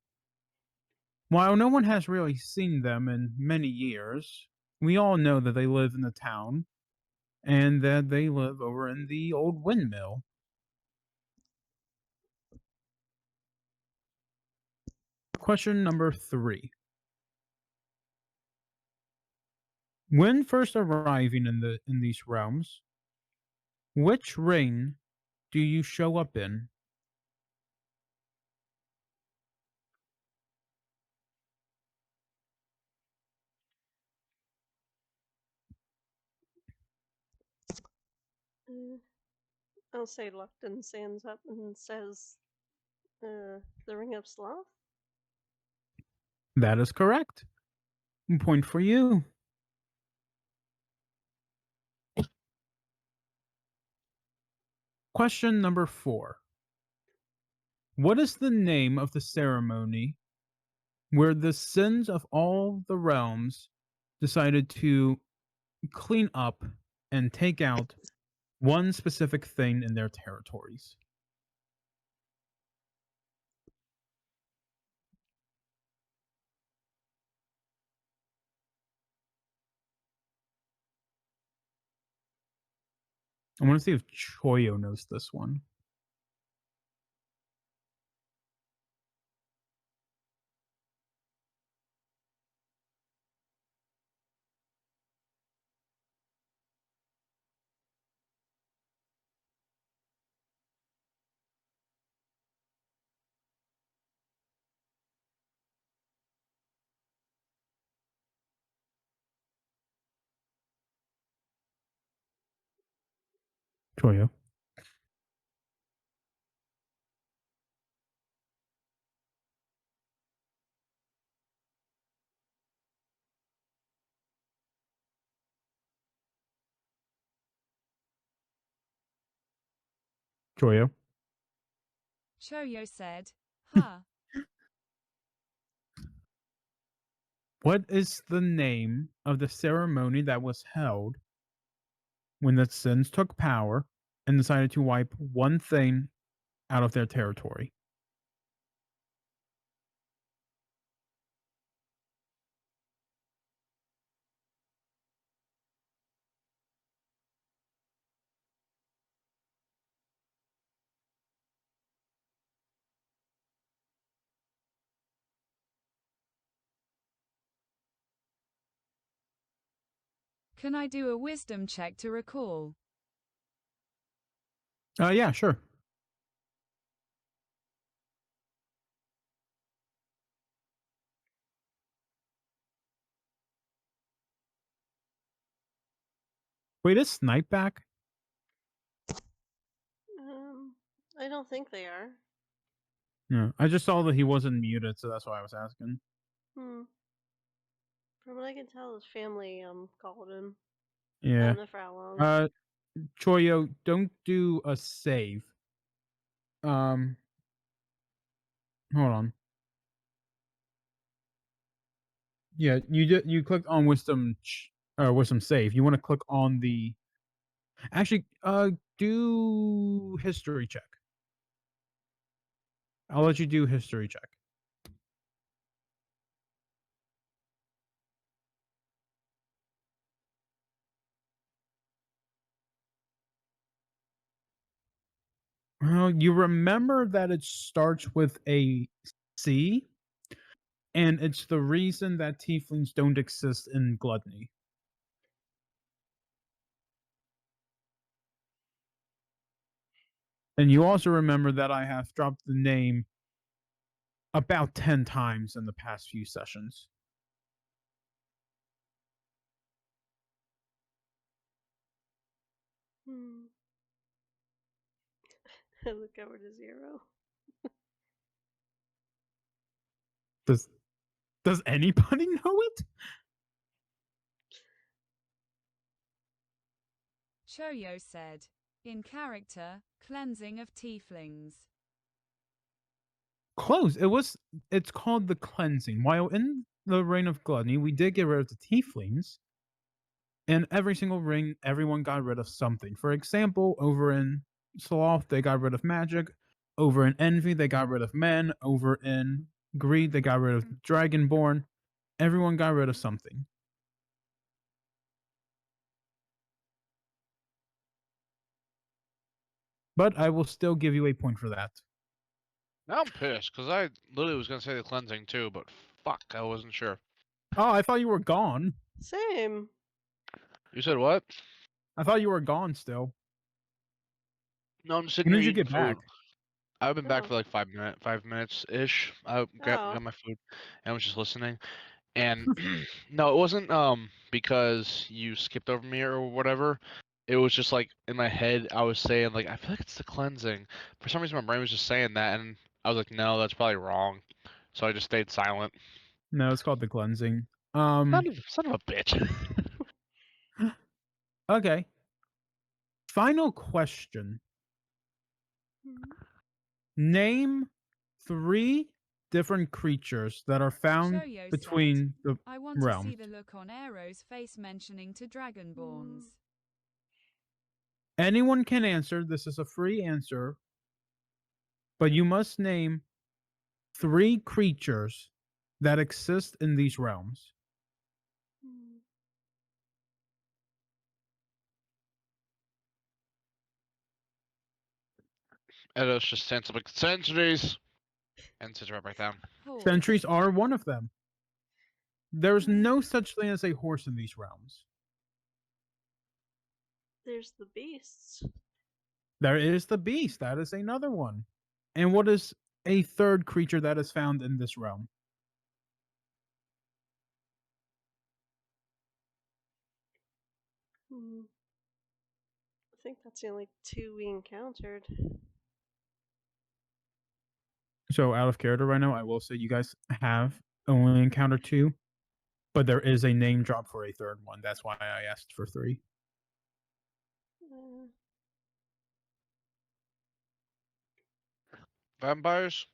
While no one has really seen them in many years, we all know that they live in the town and that they live over in the old windmill. Question number 3. When first arriving in these realms, which ring do you show up in? I'll say Lupton stands up and says, the Ring of Sloth. That is correct. Point for you. Question number 4. What is the name of the ceremony where the sins of all the realms decided to clean up and take out one specific thing in their territories? I want to see if Choyo knows this one. Choyo. Choyo. Choyo said, huh. What is the name of the ceremony that was held when the Sins took power and decided to wipe one thing out of their territory? Can I do a wisdom check to recall? Yeah, sure. Wait, is Snipe back? I don't think they are. No, I just saw that he wasn't muted, so that's why I was asking. From what I can tell, his family called him. I Yeah. don't know for how long. Choyo, don't do a save. Hold on. Yeah, you clicked on wisdom save. You want to click on the actually do history check. I'll let you do history check. Well, you remember that it starts with a C, and it's the reason that tieflings don't exist in Gluttony. And you also remember that I have dropped the name about 10 times in the past few sessions. Hmm. I look over to Zero. Does anybody know it? Choyo said. In character, cleansing of tieflings. Close. It's called the cleansing. While in the Reign of Gluttony, we did get rid of the tieflings. In every single ring, everyone got rid of something. For example, over in Sloth, they got rid of magic. Over in Envy, they got rid of men. Over in Greed, they got rid of Dragonborn. Everyone got rid of something. But I will still give you a point for that. Now I'm pissed because I literally was gonna say the cleansing too, but fuck, I wasn't sure. Oh, I thought you were gone. Same. You said what? I thought you were gone still. No, I'm sitting When here did you eating get back? food. I've been back Oh. for like 5 minutes ish. I got my food and was just listening. And no, it wasn't because you skipped over me or whatever. It was just like in my head I was saying like I feel like it's the cleansing. For some reason my brain was just saying that and I was like, no, that's probably wrong. So I just stayed silent. No, it's called the cleansing. Son of a bitch. Okay. Final question. Hmm. Name 3 different creatures that are found Choyo between the I want realms. to see the look on Aero's face mentioning to Dragonborns. Anyone can answer. This is a free answer. But you must name 3 creatures that exist in these realms. Hmm. And it was just sensible centuries. And sits right back down. Horse. Sentries are one of them. There's no such thing as a horse in these realms. There's the beasts. There is the beast. That is another one. And what is a third creature that is found in this realm? Hmm. I think that's the only 2 we encountered. So out of character right now, I will say you guys have only encountered 2, but there is a name drop for a third one. That's why I asked for 3. Vampires?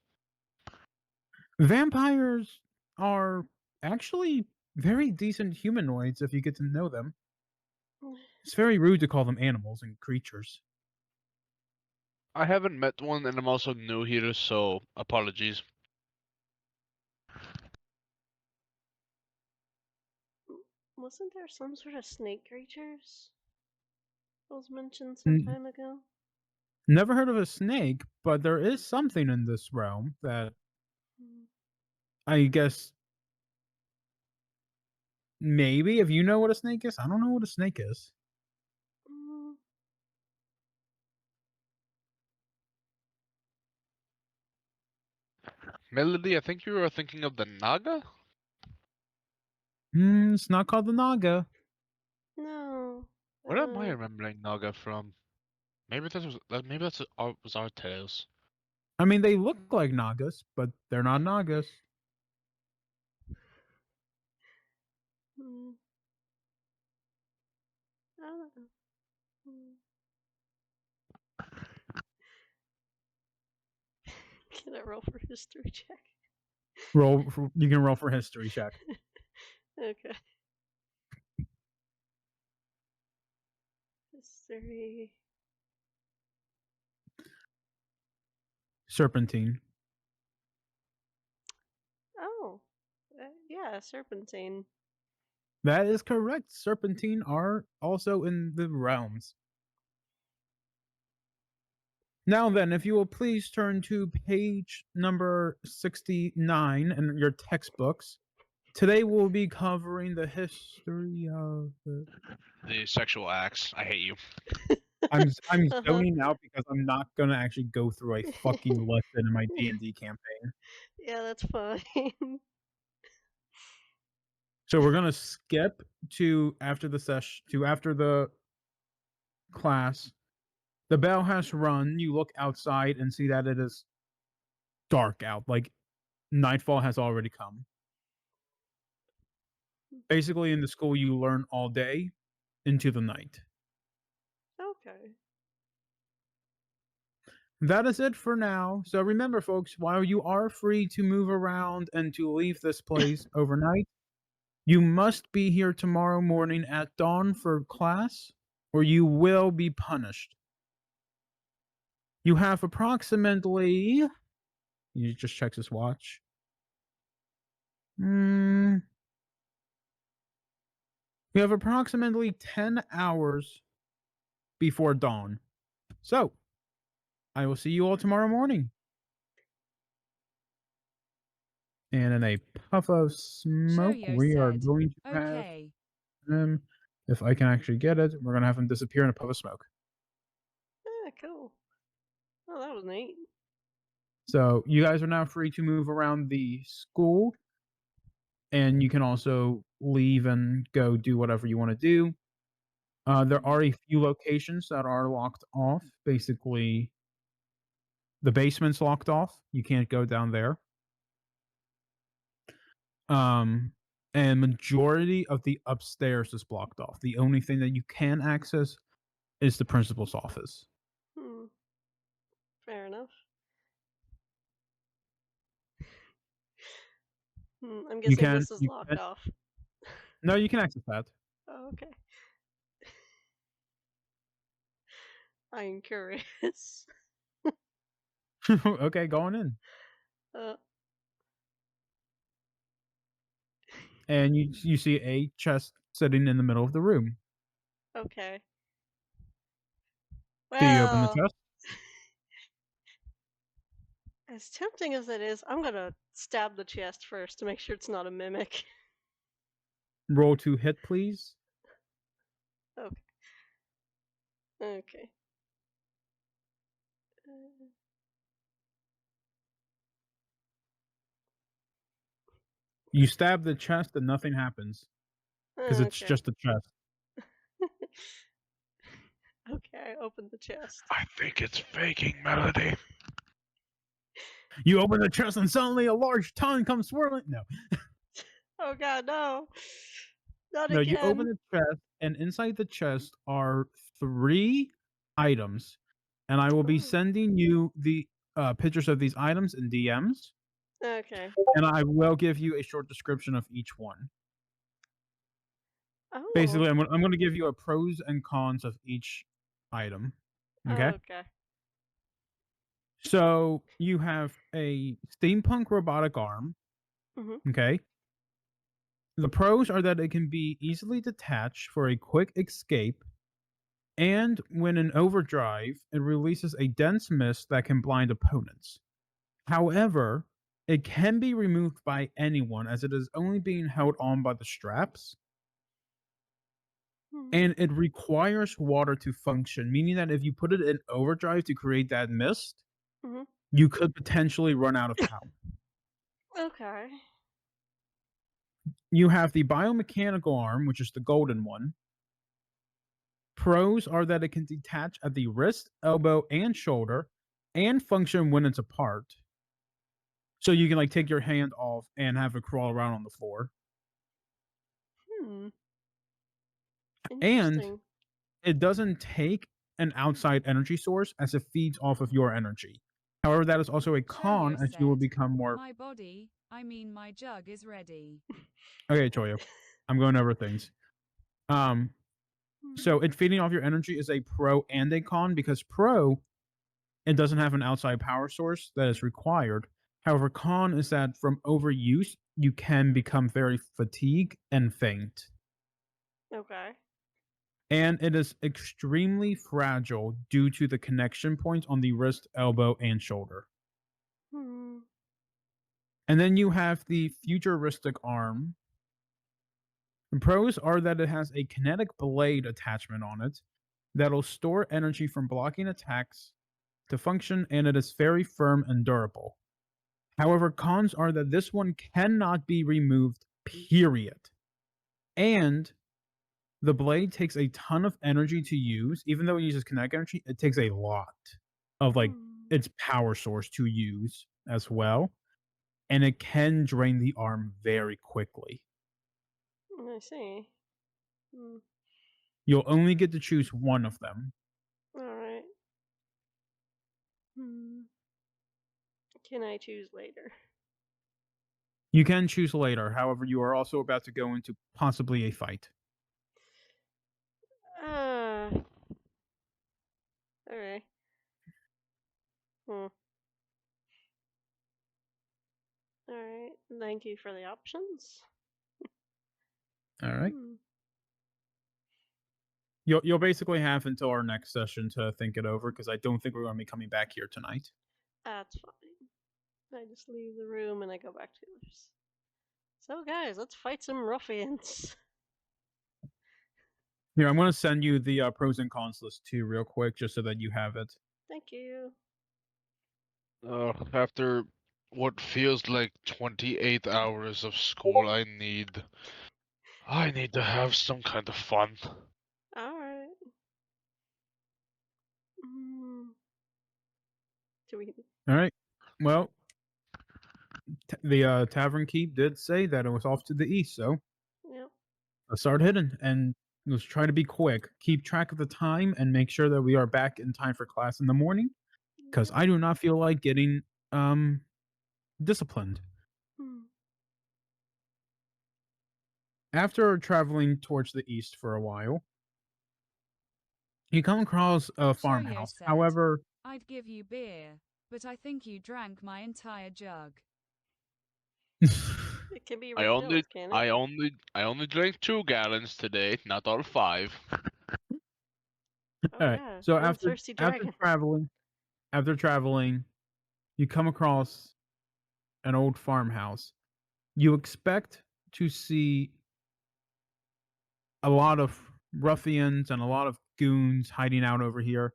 Vampires are actually very decent humanoids if you get to know them. It's very rude to call them animals and creatures. I haven't met one and I'm also new here, so apologies. Wasn't there some sort of snake creatures? That was mentioned some time ago. Never heard of a snake, but there is something in this realm that I guess maybe if you know what a snake is, I don't know what a snake is. Melody, I think you were thinking of the Naga? It's not called the Naga. No. Where am I remembering Naga from? Maybe that was our tales. I mean, they look like Nagas, but they're not Nagas. I don't know. Can I roll for history check? You can roll for history check. Okay. History. Serpentine. Oh. Yeah, Serpentine. That is correct. Serpentine are also in the realms. Now then, if you will please turn to page number 69 in your textbooks. Today we'll be covering the history of the... The sexual acts. I hate you. I'm Uh-huh. zoning out because I'm not gonna actually go through a fucking lesson in my D&D campaign. Yeah, that's fine. So we're gonna skip to after the class. The bell has run. You look outside and see that it is dark out. Like nightfall has already come. Basically, in the school, you learn all day into the night. Okay. That is it for now. So remember, folks, while you are free to move around and to leave this place overnight, you must be here tomorrow morning at dawn for class, or you will be punished. You have approximately... He just checks his watch. You have approximately 10 hours before dawn. So, I will see you all tomorrow morning. And in a puff of smoke, Shoyo we are said, going to have Okay. him. If I can actually get it, we're going to have him disappear in a puff of smoke. Yeah, cool. Oh, that was neat. So, you guys are now free to move around the school. And you can also leave and go do whatever you want to do. There are a few locations that are locked off. Basically, the basement's locked off. You can't go down there. And majority of the upstairs is blocked off. The only thing that you can access is the principal's office. Fair enough. I'm guessing this is locked off. No, you can access that. Oh, okay. I'm curious. Okay, going in. And you see a chest sitting in the middle of the room. Okay. Do you open the chest? As tempting as it is, I'm gonna stab the chest first to make sure it's not a mimic. Roll to hit, please. Okay. You stab the chest and nothing happens. Because it's just a chest. Okay, I opened the chest. I think it's faking, Melody. You open the chest and suddenly a large tongue comes swirling. No. Oh god, no. Not No, again. you open the chest, and inside the chest are 3 items. And I will be sending you the pictures of these items in DMs. Okay. And I will give you a short description of each one. Oh. Basically, I'm going to give you a pros and cons of each item. Okay? Okay. So you have a steampunk robotic arm. Okay? The pros are that it can be easily detached for a quick escape, and when in overdrive, it releases a dense mist that can blind opponents. However, it can be removed by anyone as it is only being held on by the straps. And it requires water to function, meaning that if you put it in overdrive to create that mist, you could potentially run out of power. Okay. You have the biomechanical arm, which is the golden one. Pros are that it can detach at the wrist, elbow, and shoulder, and function when it's apart. So you can like take your hand off and have it crawl around on the floor. And it doesn't take an outside energy source as it feeds off of your energy. However, that is also a con as you will become more... My body, I mean my jug is ready. Okay, Choyo. I'm going over things. So it feeding off your energy is a pro and a con, because pro, it doesn't have an outside power source that is required. However, con is that from overuse, you can become very fatigued and faint. Okay. and it is extremely fragile due to the connection points on the wrist, elbow, and shoulder. Hmm. And then you have the futuristic arm. The pros are that it has a kinetic blade attachment on it that'll store energy from blocking attacks to function, and it is very firm and durable. However, cons are that this one cannot be removed, period. And the blade takes a ton of energy to use. Even though it uses kinetic energy, it takes a lot of its power source to use as well. And it can drain the arm very quickly. I see. You'll only get to choose one of them. Alright. Can I choose later? You can choose later. However, you are also about to go into possibly a fight. Alright. Alright. Thank you for the options. All right. You'll basically have until our next session to think it over, because I don't think we're going to be coming back here tonight. That's fine. I just leave the room and I go back to yours. So guys, let's fight some ruffians. Here, I'm going to send you the pros and cons list too real quick, just so that you have it. Thank you. After what feels like 28 hours of school, I need to have some kind of fun. Alright. All right. Well, the Tavern Keep did say that it was off to the east, so Yep. let's start hitting. And let's try to be quick. Keep track of the time and make sure that we are back in time for class in the morning, because I do not feel like getting disciplined. After traveling towards the east for a while, you come across a farmhouse. said, However, I'd give you beer, but I think you drank my entire jug. It can be I refilled, can it? I only drank 2 gallons today, not all 5. Oh, all right. yeah. So You're a after thirsty dragon. traveling, you come across an old farmhouse. You expect to see a lot of ruffians and a lot of goons hiding out over here,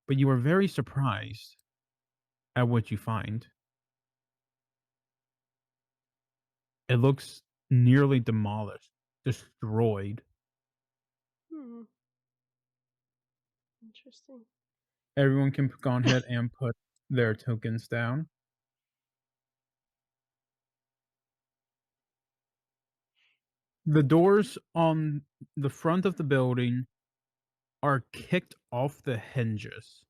but you are very surprised at what you find. It looks nearly demolished, destroyed. Interesting. Everyone can go ahead and put their tokens down. The doors on the front of the building are kicked off the hinges.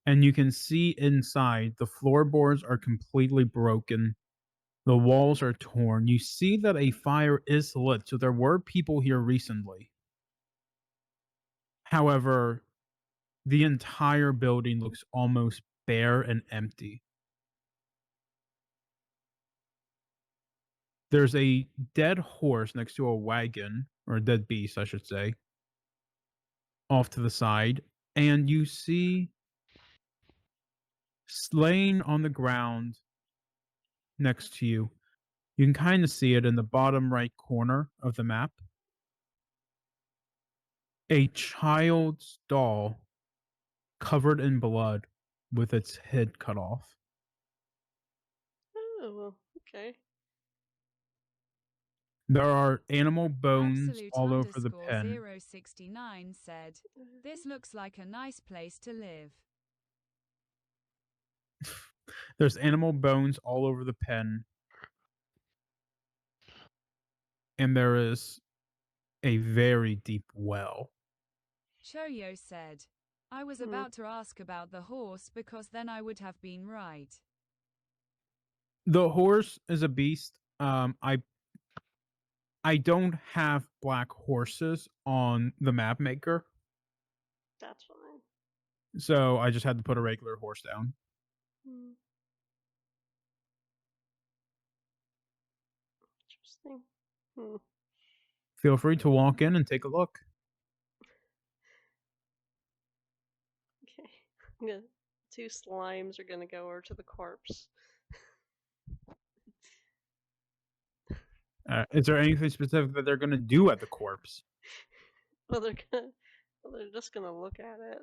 And you can see inside, the floorboards are completely broken. The walls are torn. You see that a fire is lit, so there were people here recently. However, the entire building looks almost bare and empty. There's a dead horse next to a wagon, or a dead beast, I should say, off to the side, and you see laying on the ground next to you. You can kind of see it in the bottom right corner of the map. A child's doll covered in blood with its head cut off. Oh, okay. There are animal bones Absolute all over the pen. 069 said, this looks like a nice place to live. There's animal bones all over the pen. And there is a very deep well. Choyo said, I was about to ask about the horse because then I would have been right. The horse is a beast. I don't have black horses on the map maker. That's fine. So I just had to put a regular horse down. Hmm. Feel free to walk in and take a look. Okay. Yeah. 2 slimes are gonna go over to the corpse. Is there anything specific that they're going to do at the corpse? Well, they're just gonna look at it.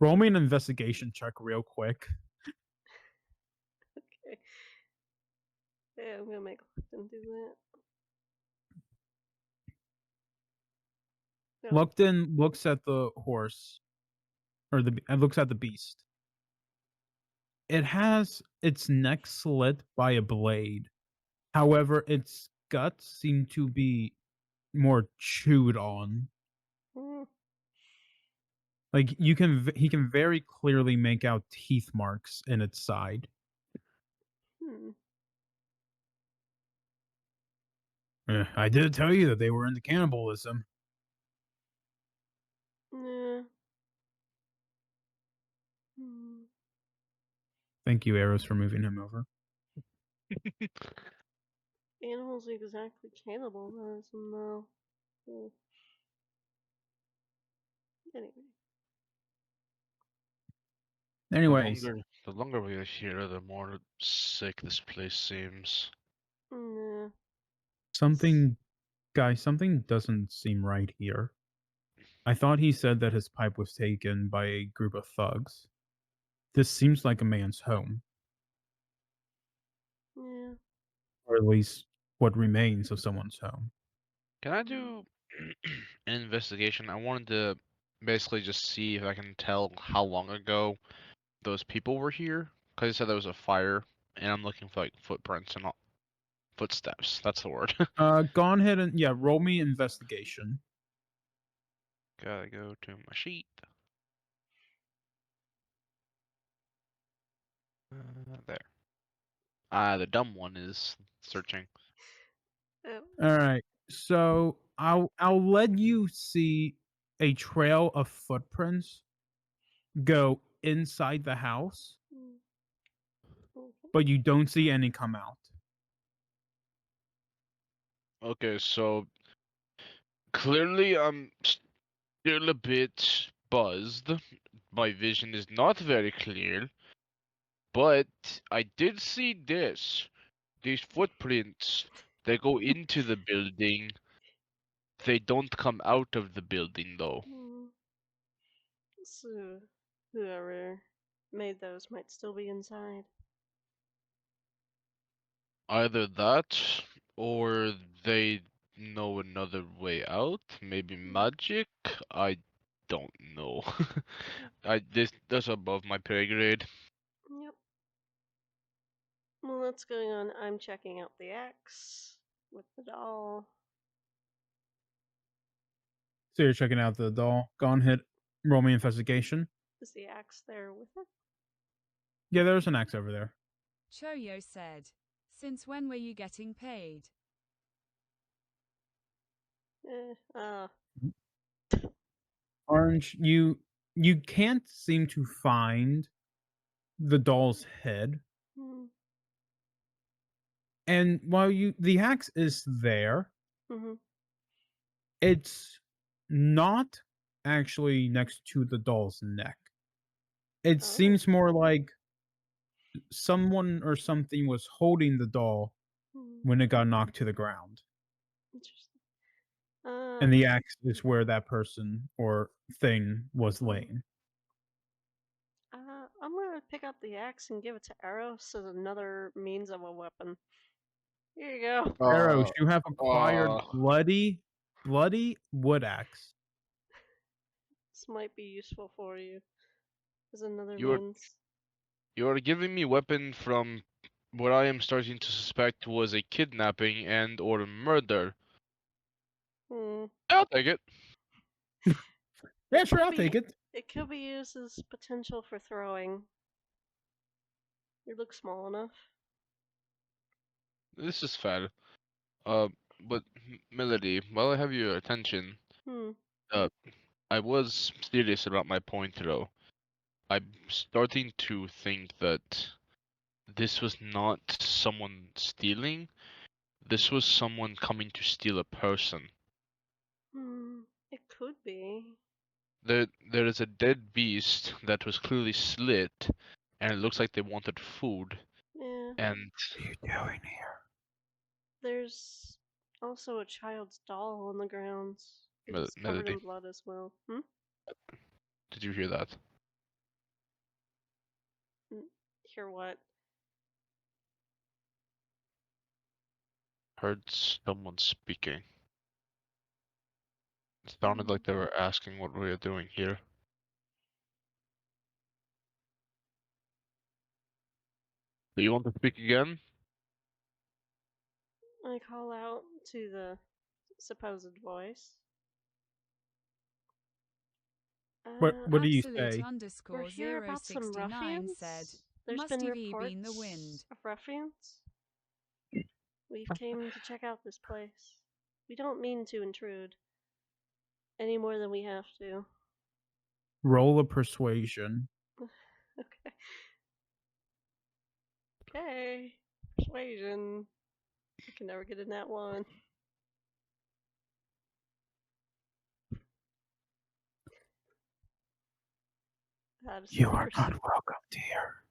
Roll me an investigation check real quick. Okay. Yeah, I'm gonna make Lupton do that. No. Lupton looks at the horse, or looks at the beast. It has its neck slit by a blade. However, its guts seem to be more chewed on. Hmm. Like he can very clearly make out teeth marks in its side. Hmm. I did tell you that they were into cannibalism. Yeah. Hmm. Thank you, Arrows, for moving him over. Animals exactly cannibalism though. Hmm. Anyway. Anyways, The longer we are here, the more sick this place seems. Yeah. something doesn't seem right here. I thought he said that his pipe was taken by a group of thugs. This seems like a man's home, Yeah. or at least what remains of someone's home. Can I do an investigation? I wanted to basically just see if I can tell how long ago those people were here. Because he said there was a fire, and I'm looking for like footprints and all, footsteps. That's the word. Go on ahead and roll me investigation. Gotta go to my sheet. There. The dumb one is searching. Oh. All right. So I'll let you see a trail of footprints go inside the house, Hmm. Okay. but you don't see any come out. Okay, so clearly I'm still a bit buzzed. My vision is not very clear. But I did see this. These footprints, they go into the building. They don't come out of the building though. Hmm. So, whoever made those might still be inside. Either that, or they know another way out. Maybe magic. I don't know. That's above my pay grade. Yep. Well, what's going on? I'm checking out the axe with the doll. So you're checking out the doll. Go on, hit roll me investigation. Is the axe there with it? Yeah, there's an axe over there. Choyo said, "Since when were you getting paid?" Orange, you can't seem to find the doll's head. Hmm. And while the axe is there, Mm-hmm. it's not actually next to the doll's neck. It Oh. seems more like someone or something was holding the doll Hmm. when it got knocked to the ground. Interesting. And the axe is where that person or thing was laying. I'm gonna pick up the axe and give it to Eros as another means of a weapon. Here you go. Arrows, you have acquired bloody wood axe. This might be useful for you as another You're means. you're giving me weapon from what I am starting to suspect was a kidnapping and or murder. Hmm. I'll take it. Yeah, sure, I'll Could take be- it. It could be used as potential for throwing. You look small enough. This is fair. But Melody, while I have your attention, Hmm. I was serious about my point though. I'm starting to think that this was not someone stealing. this was someone coming to steal a person. It could be. There is a dead beast that was clearly slit, and it looks like they wanted food. Yeah. And What are you doing here? There's also a child's doll on the grounds. Mel- It's covered in Melody, blood as well. did you hear that? Hear what? Heard someone speaking. It sounded like they were asking what we are doing here. Do you want to speak again? I call out to the supposed voice. What do you Absolute say? We're underscore here about some 069 ruffians. said, There's must been have reports been the wind. of ruffians. We've came to check out this place. We don't mean to intrude any more than we have to. Roll a persuasion. Okay. Okay. Persuasion. I can never get in that one. That is You are worse. not welcome here.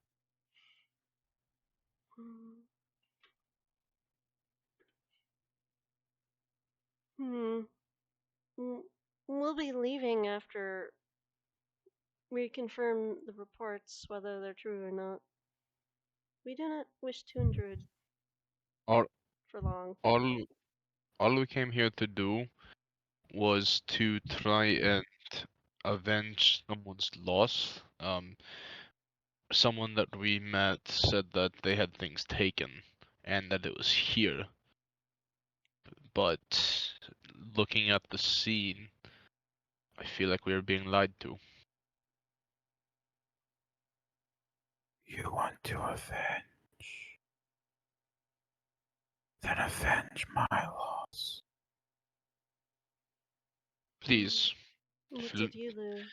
We'll be leaving after we confirm the reports, whether they're true or not. We do not wish to intrude All, for long. all we came here to do was to try and avenge someone's loss. Someone that we met said that they had things taken and that it was here. But looking at the scene, I feel like we are being lied to. You want to avenge? Then avenge my loss. Please, What fl- did you lose?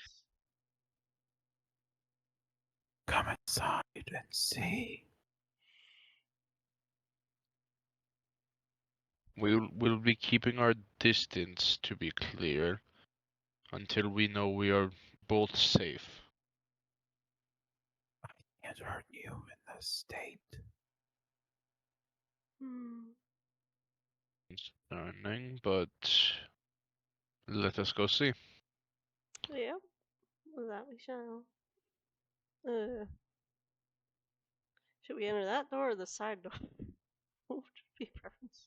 Come inside and see. we'll be keeping our distance, to be clear, until we know we are both safe. I can't hurt you in this state. Concerning, but let us go see. Yep. That we shall. Should we enter that door or the side door? What would be preference?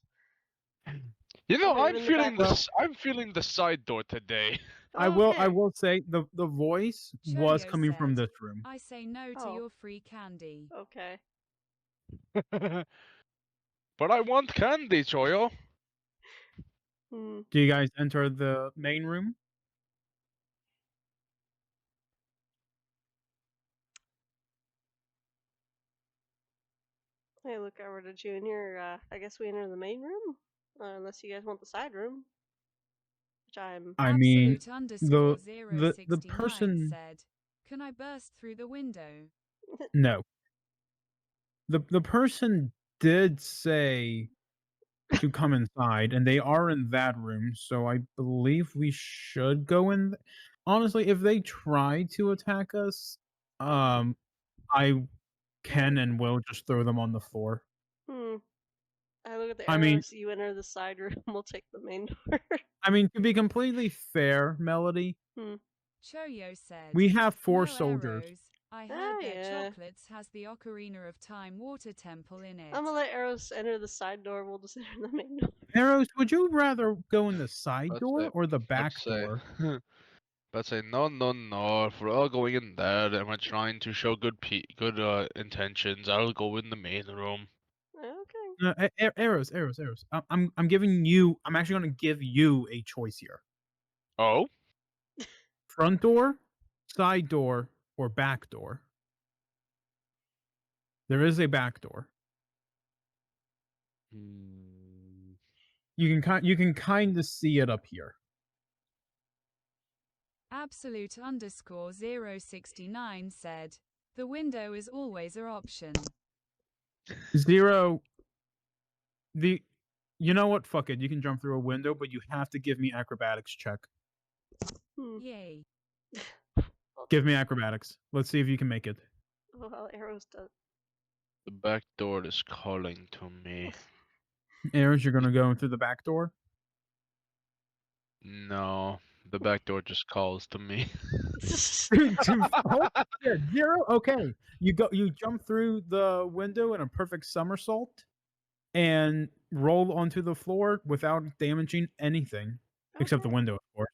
You know, Okay, in the back door. I'm feeling the side door today. I Okay. will say the voice was Choyo coming from said, this room. I say no to Oh. your free candy. Okay. But I want candy, Choyo. Do you guys enter the main room? I look over to Junior. I guess we enter the main room? Unless you guys want the side room. Which I mean, Absolute underscore the 069 person said, can I burst through the window? no. The person did say to come inside, and they are in that room, so I believe we should go in. Honestly, if they try to attack us, I can and will just throw them on the floor. I look at the I arrows. mean- You enter the side room. We'll take the main door. I mean, to be completely fair, Melody, Choyo said, we have 4 no soldiers. arrows. I heard Oh, that yeah. Chocolates has the Ocarina of Time water temple in it. I'm gonna let arrows enter the side door. We'll just enter the main door. Arrows, would you rather go in the side Let's door say- or the back Let's say, door? let's say no. If we're all going in there and we're trying to show good intentions, I'll go in the main room. Okay. Arrows. I'm giving you. I'm actually going to give you a choice here: Oh, front door, side door, or back door. There is a back door. You can kind of see it up here. Absolute underscore 069 said, the window is always an option. 0. You know what? Fuck it. You can jump through a window, but you have to give me acrobatics check. Yay. Give me acrobatics. Let's see if you can make it. Well, arrows does. The back door is calling to me. Aaron, you're gonna go in through the back door. No, the back door just calls to me. Oh, yeah, 0. Okay, you jump through the window in a perfect somersault and roll onto the floor without damaging anything except the Okay, window, of course.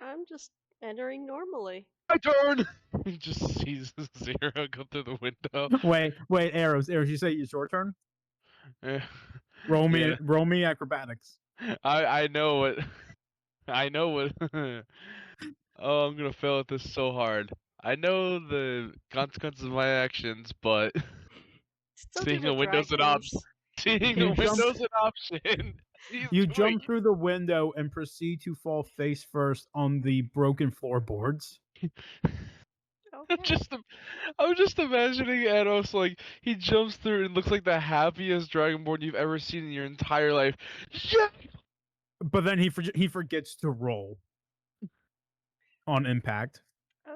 I'm just entering normally. My turn! He just sees Zero go through the window. Wait, arrows. You say it's your turn. Eh, Roll yeah, me acrobatics. I know what. I know what. Oh, I'm gonna fail at this so hard. I know the consequences of my actions, but Still seeing do a the window's an option. dragons. Seeing You a jump- window's an option. He's You doing jump through the window and proceed to fall face first on the broken floorboards. Okay. I was just imagining Anos like he jumps through and looks like the happiest dragonborn you've ever seen in your entire life. Yeah! But then he forgets to roll on impact.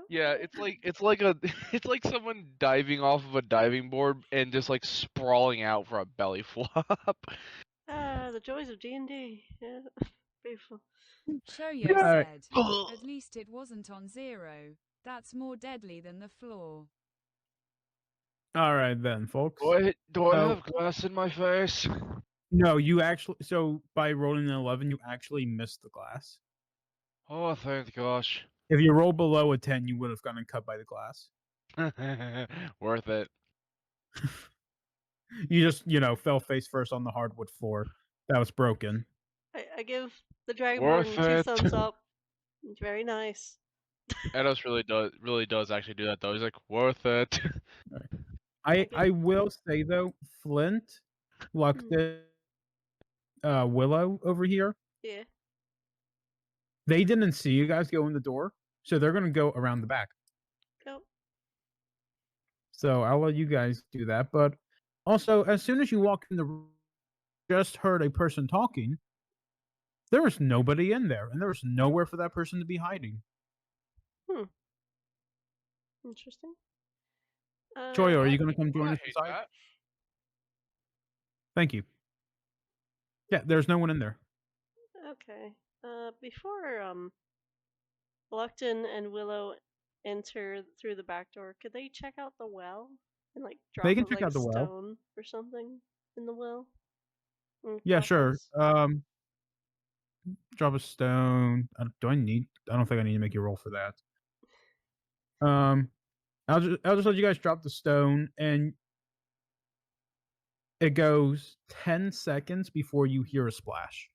Yeah, Okay. it's like a it's like someone diving off of a diving board and just like sprawling out for a belly flop. Ah, the joys of D&D. Yeah. Beautiful. Choyo Yeah. said. At least it wasn't on 0. That's more deadly than the floor. All right then, folks. Do I So- have glass in my face? No, you actually. So by rolling an 11, you actually missed the glass. Oh, thank gosh. If you roll below a 10, you would have gotten cut by the glass. Worth it. You just, fell face first on the hardwood floor that was broken. I give the dragonborn Worth 2 it. thumbs up. It's very nice. Edos really does actually do that though. He's like, worth it. I will say though, Flint, Luckton, Willow over here, Yeah. they didn't see you guys go in the door, so they're gonna go around the back. Oh. So I'll let you guys do that. But also, as soon as you walk in the room, just heard a person talking. There was nobody in there, and there was nowhere for that person to be hiding. Interesting. Choyo, are you I- gonna come join I us hate inside? that. Thank you. Yeah, there's no one in there. Okay. Before Bluckton and Willow enter through the back door, could they check out the well and like drop They can a, check like, out the well. stone or something in the well? Mm, Yeah, sure. clockwise? Drop a stone. I don't think I need to make you roll for that. I'll just let you guys drop the stone, and it goes 10 seconds before you hear a splash.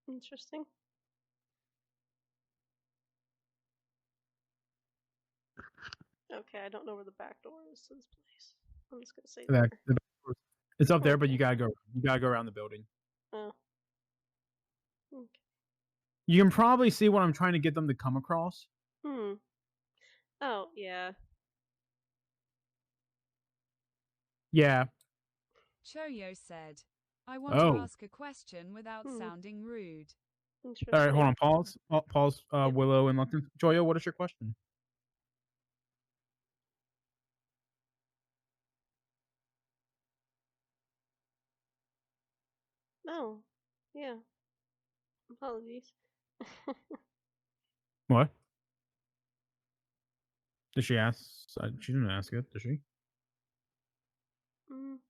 Interesting. Okay, I don't know where the back door is to this place. I'm just gonna say The there. back door. It's up there, but Okay. you gotta go around the building. Oh. Okay. You can probably see what I'm trying to get them to come across. Oh, yeah. Yeah. Choyo said. I want Oh. to ask a question without sounding rude. Interesting. All right, hold on. Pause. Yep. Willow and Luckton. Joyo, what is your question? Oh, yeah. Apologies. What? Did she ask? She didn't ask it, did she?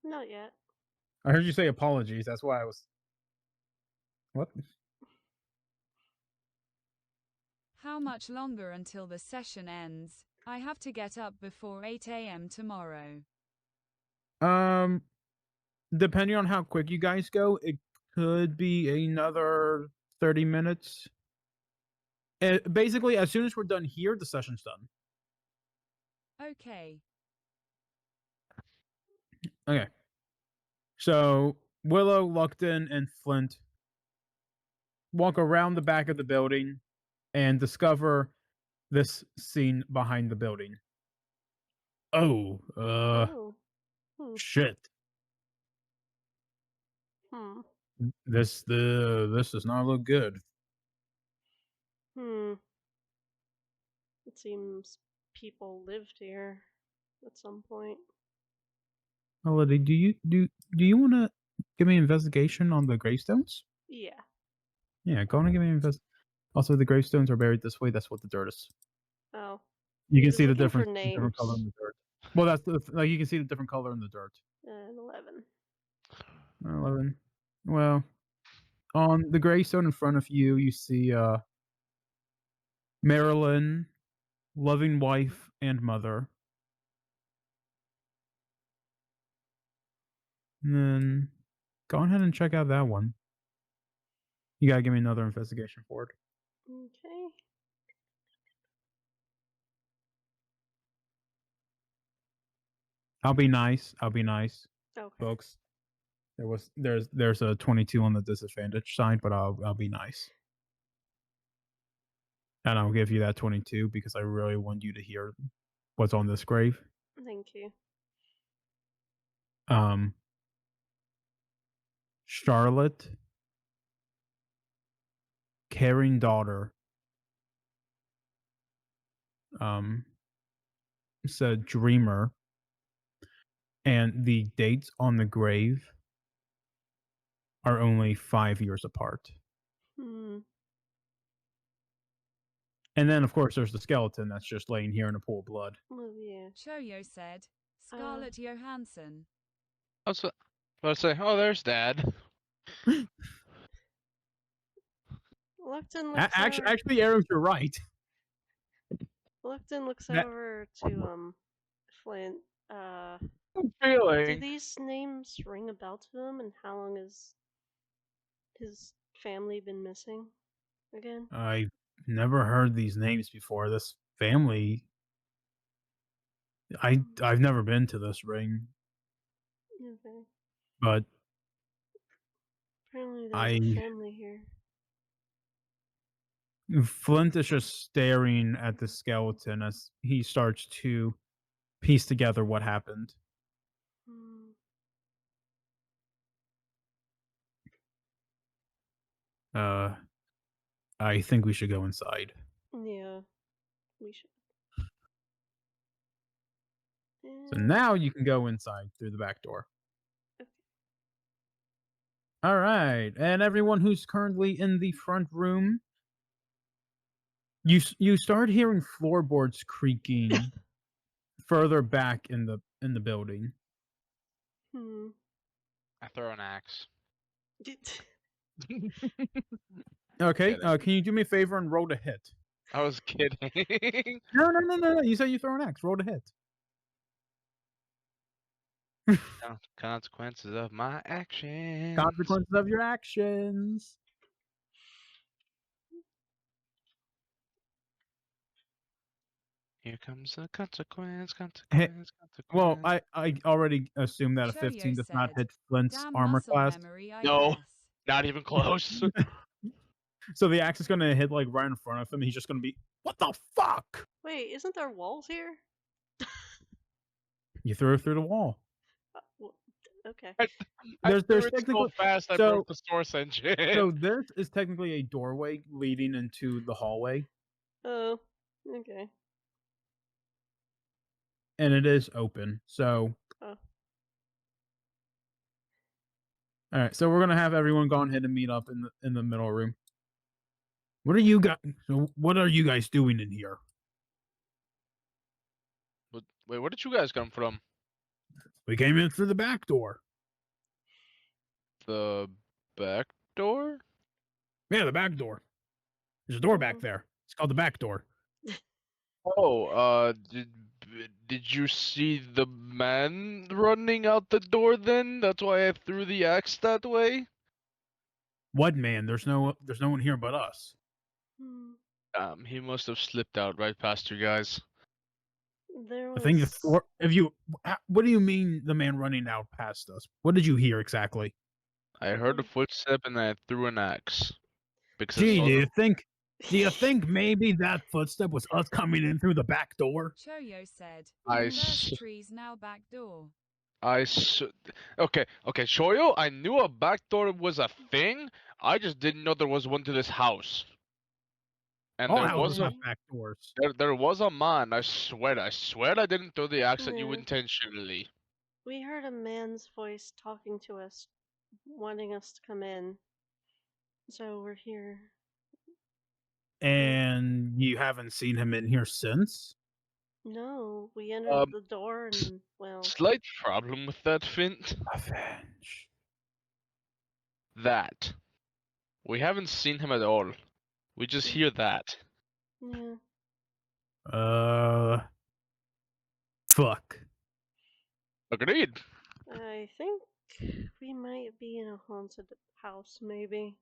Not yet. I heard you say apologies. That's why I was. What? How much longer until the session ends? I have to get up before 8 a.m. tomorrow. Depending on how quick you guys go, it could be another 30 minutes. Basically, as soon as we're done here, the session's done. Okay. Okay. So Willow, Luckton, and Flint walk around the back of the building and discover this scene behind the building. Oh, Oh. shit. This does not look good. Hmm. It seems people lived here at some point. Holiday, do you want to give me an investigation on the gravestones? Yeah. Yeah, go on and give me an invest. Also, the gravestones are buried this way. That's what the dirt is. Oh. You can was see the looking for difference, the different color in names. the dirt. Well, that's like you can see the different color in the dirt. And 11. 11. Well, on the gravestone in front of you, you see Marilyn, loving wife and mother. And then go ahead and check out that one. You gotta give me another investigation for it. Okay. I'll be nice. I'll be nice, Okay. folks. There's a 22 on the disadvantage side, but I'll be nice. And I'll give you that 22 because I really want you to hear what's on this grave. Thank you. Charlotte, caring daughter, said dreamer, and the dates on the grave are only 5 years apart. Hmm. And then, of course, there's the skeleton that's just laying here in a pool of blood. Oh, yeah. Choyo said, Scarlett Johansson. I was about to say, oh, there's Dad. Lupton looks Actually, Aaron, you're right. Lupton looks That- over to Flint. Good Do feeling. these names ring a bell to him? And how long has his family been missing again? I've never heard these names before. This family, I've never been to this ring, Okay. but Apparently there's I- a family here. Flint is just staring at the skeleton as he starts to piece together what happened. Hmm. I think we should go inside. Yeah. We should. So And- now you can go inside through the back door. Okay. All right, and everyone who's currently in the front room, you start hearing floorboards creaking further back in the building. Hmm. I throw an axe. Okay, Kidding. can you do me a favor and roll to hit? I was kidding. No. You said you throw an axe. Roll to hit. Consequences of my actions. Consequences of your actions. Here comes the consequence. Well, I already assumed that a Shoyo 15 does not said, hit Flint's Damn armor muscle class. memory, I No. guess. Not even close. So the axe is going to hit like right in front of him. He's just going to be, what the fuck? Wait, isn't there walls here? You threw it through the wall. Well, okay. There's threw it so technically fast I so- broke the source engine. so this is technically a doorway leading into the hallway, Oh, okay. and it is open. So, Oh. all right. So we're gonna have everyone go ahead and meet up in the middle room. What are you guys doing in here? Wait, where did you guys come from? We came in through the back door. The back door? Yeah, the back door. There's a door back Oh. there. It's called the back door. Oh, did you see the man running out the door then? That's why I threw the axe that way? What man? There's no one here but us. Hmm. He must have slipped out right past you guys. There I was. think what do you mean the man running out past us? What did you hear exactly? I heard a footstep and I threw an axe. Because I Gee, saw do the- you think maybe that footstep was us coming in through the back door? Choyo said, I First s- trees now back door. Okay, Shoyo, I knew a backdoor was a thing. I just didn't know there was one to this house. And All there houses was a have back doors. there was a man. I swear I didn't throw the axe at you Yeah. intentionally. We heard a man's voice talking to us, wanting us to come in. So we're here. And you haven't seen him in here since? No, we entered Um, the door and, well, Slight problem with that, Fint. Avenge. That we haven't seen him at all. We just hear that. yeah. Fuck. Agreed. I think we might be in a haunted house, maybe.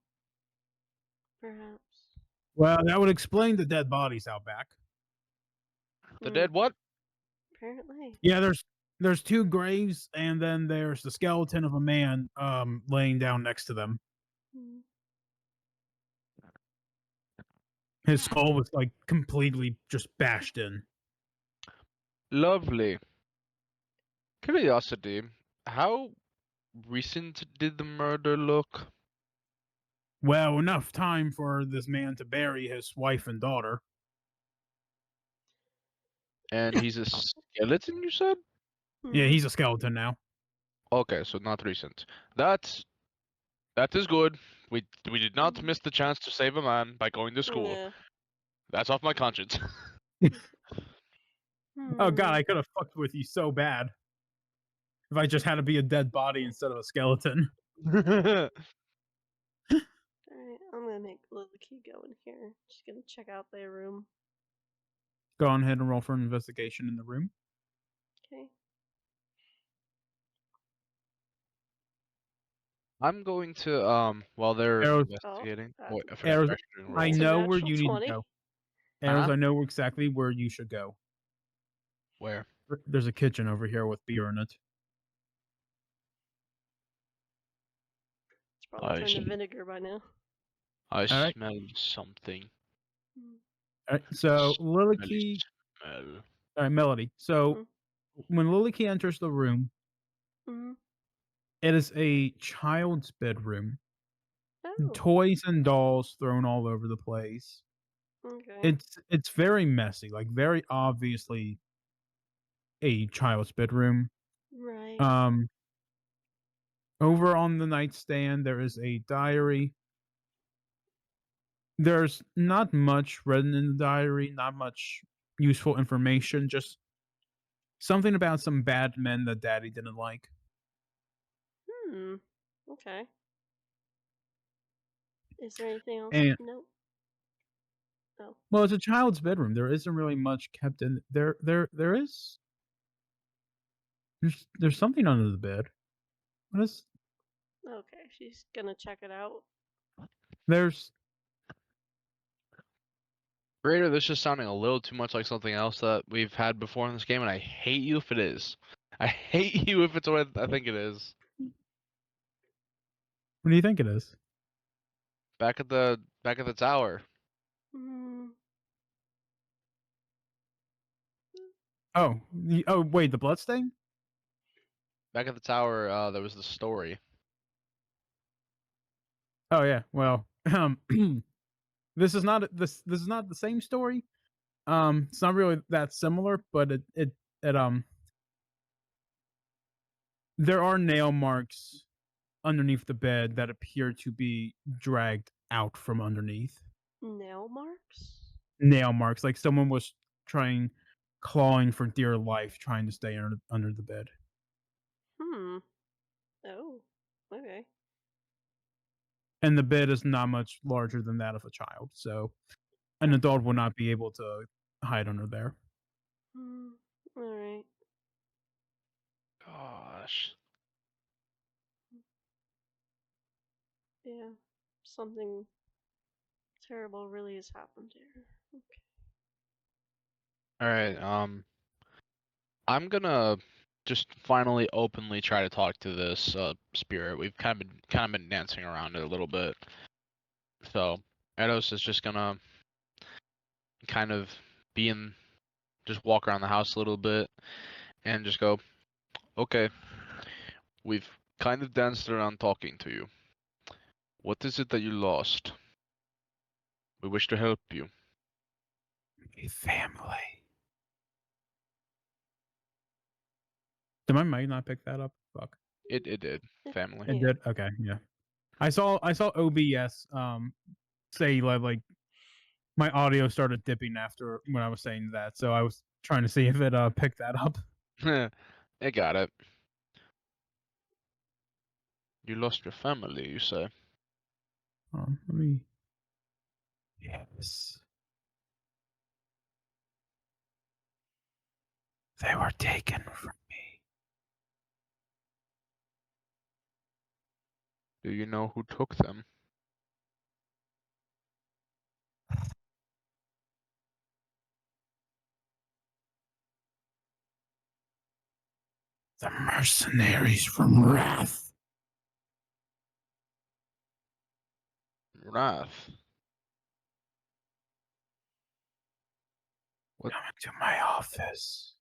Perhaps. Well, that would explain the dead bodies out back. The Hmm, dead what? Apparently. Yeah, there's two graves, and then there's the skeleton of a man laying down next to them. Hmm. His skull was like completely just bashed in. Lovely. Curiosity. How recent did the murder look? Well, enough time for this man to bury his wife and daughter. And he's a skeleton, you said? Yeah, Hmm. he's a skeleton now. Okay, so not recent. That is good. We did not miss the chance to save a man by going to school. Yeah. That's off my conscience. Oh god, Hmm. I could have fucked with you so bad. If I just had to be a dead body instead of a skeleton. Alright, I'm gonna make Liliki go in here. She's gonna check out their room. Go on ahead and roll for an investigation in the room. Okay. I'm going to while they're Arrows- investigating. Oh, Wait, I forgot Arrows, I should roll. I That's a know where natural you need 20. to go. Arrows, Huh? I know exactly where you should go. Where? There's a kitchen over here with beer in it. It's probably I turned to see. vinegar by now. I Alright. smell something. Hmm. Alright, so Smelly Liliki, smell. alright, Melody. So Mhm. when Liliki enters the room, Hmm. it is a child's bedroom. Oh, Toys and dolls thrown all over the place. okay. It's very messy, like very obviously a child's bedroom. Right. Over on the nightstand there is a diary. There's not much written in the diary, not much useful information, just something about some bad men that Daddy didn't like. Hmm. Okay. Is there anything else? And Nope. Oh. well, it's a child's bedroom. There isn't really much kept in there. There is. There's something under the bed. What is? Okay. She's gonna check it out. There's. Raider, this is sounding a little too much like something else that we've had before in this game, and I hate you if it is. I hate you if it's what I think it is. What do you think it is? Back at the tower. Hmm. Oh, oh wait, the bloodstain. Back at the tower, there was the story. Oh yeah. Well, this is not this is not the same story. It's not really that similar, but it there are nail marks underneath the bed that appear to be dragged out from underneath. Nail marks? Nail marks, like someone was clawing for dear life, trying to stay under the bed. Hmm. Oh. Okay. And the bed is not much larger than that of a child, so an adult would not be able to hide under there. Hmm. Alright. Gosh. Yeah. Something terrible really has happened here. Okay. Alright, I'm gonna just finally openly try to talk to this spirit. We've kind of been dancing around it a little bit. So Edos is just gonna kind of just walk around the house a little bit and just go, okay, we've kind of danced around talking to you. What is it that you lost? We wish to help you. A family. Did my mic not pick that up? Fuck. It did. Family. It Yeah. did. Okay, yeah. I saw OBS say like my audio started dipping after when I was saying that, so I was trying to see if it picked that up. I got it. You lost your family, you say? Let me. Yes. They were taken from me. Do you know who took them? The mercenaries from Wrath. Wrath. What? Coming to my office.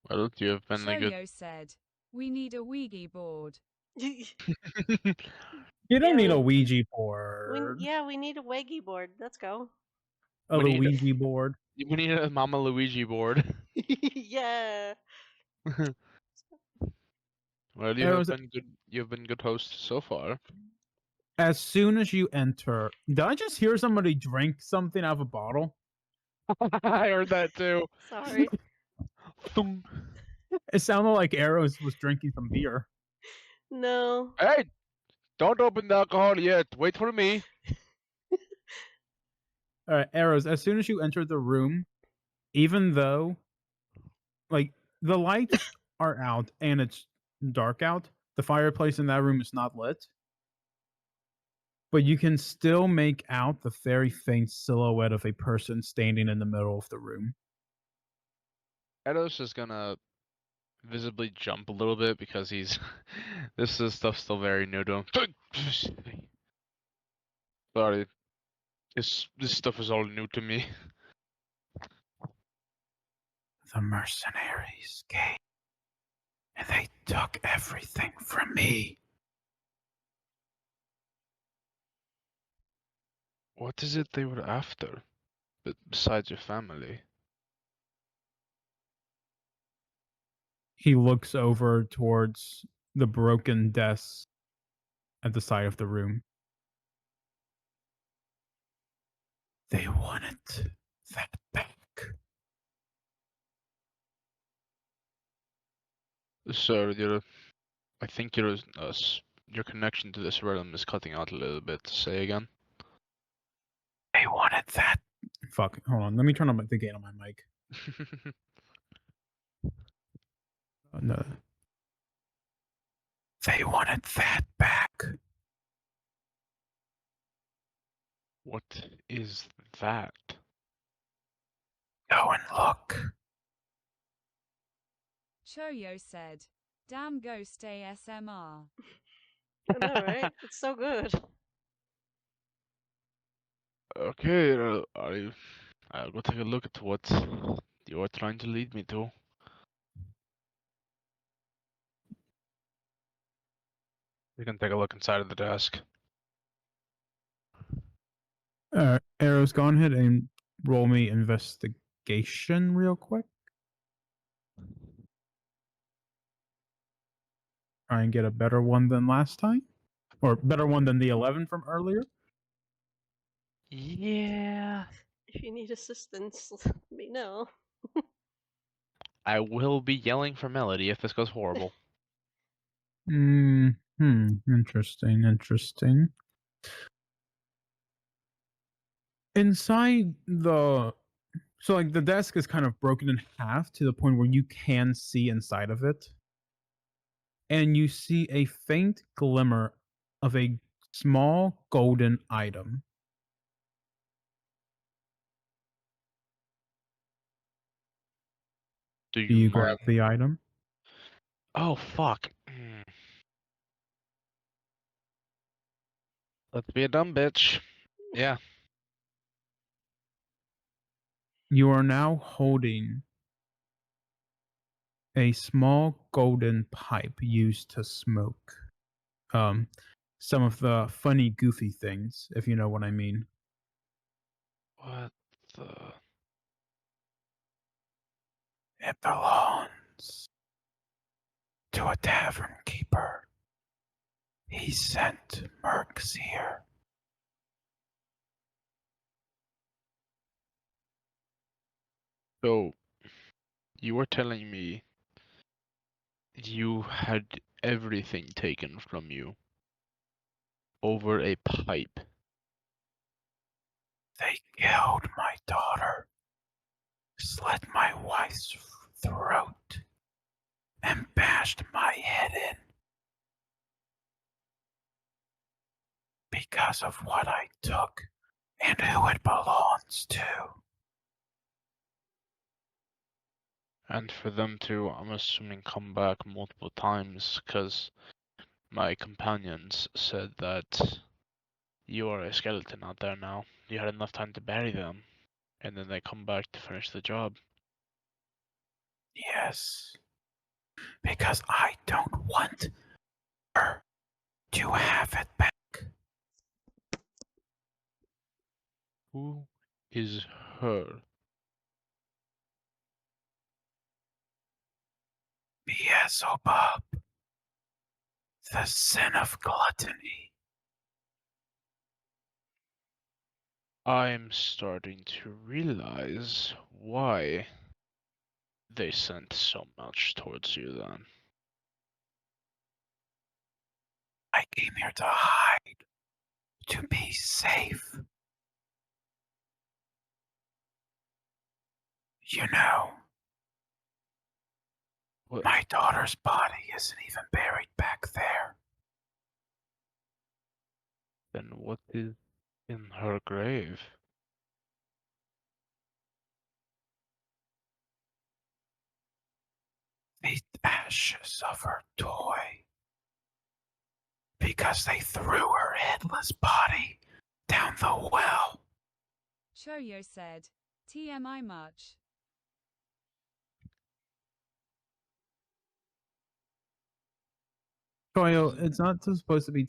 Well, you have been a good. Shoyo said, "We need a Ouija board." You don't Yeah, need a we- Ouija board. we need a Weggy board. Let's go. A We need a- Luigi board. We need a Mama Luigi board. Yeah. Well, you There have was- been good. You've been good host so far. As soon as you enter, did I just hear somebody drink something out of a bottle? I heard that too. Sorry. Thung. It sounded like Arrows was drinking some beer. No. Hey, don't open the alcohol yet. Wait for me. All right, Arrows. As soon as you enter the room, even though, like, the lights are out and it's dark out, the fireplace in that room is not lit. But you can still make out the very faint silhouette of a person standing in the middle of the room. Edos is gonna visibly jump a little bit because he's this is stuff still very new to him. Sorry, this stuff is all new to me. The mercenaries came and they took everything from me. What is it they were after? Besides your family? He looks over towards the broken desk at the side of the room. They wanted that back. Sir, I think your connection to this realm is cutting out a little bit. Say again. They wanted that. Fuck. Hold on. Let me turn on the gain on my mic. No. They wanted that back. What is that? Go and look. Choyo said, "Damn Ghost ASMR." I know, right? It's so good. Okay, I'll go take a look at what you are trying to lead me to. You can take a look inside of the desk. Arrows, go ahead and roll me investigation real quick. Try and get a better one than last time. Or better one than the 11 from earlier. Yeah. If you need assistance, let me know. I will be yelling for Melody if this goes horrible. Interesting, interesting. Inside the so like the desk is kind of broken in half to the point where you can see inside of it. And you see a faint glimmer of a small golden item. Do Do you you grab mind? the item? Oh fuck. Let's be a dumb bitch. Yeah. You are now holding a small golden pipe used to smoke. Some of the funny, goofy things, if you know what I mean. What the? It belongs to a tavern keeper. He sent Mercs here. So, you were telling me you had everything taken from you over a pipe. They killed my daughter, slit my wife's throat, and bashed my head in. Because of what I took and who it belongs to. And for them to, I'm assuming, come back multiple times, because my companions said that you are a skeleton out there now. You had enough time to bury them, and then they come back to finish the job. Yes, because I don't want her to have it back. Who is her? Beelzebub, the sin of gluttony. I'm starting to realize why they sent so much towards you then. I came here to hide, to be safe. You know, What? my daughter's body isn't even buried back there. Then what is in her grave? The ashes of her toy. Because they threw her headless body down the well. Choyo said. TMI much. Toyo, it's not supposed to be.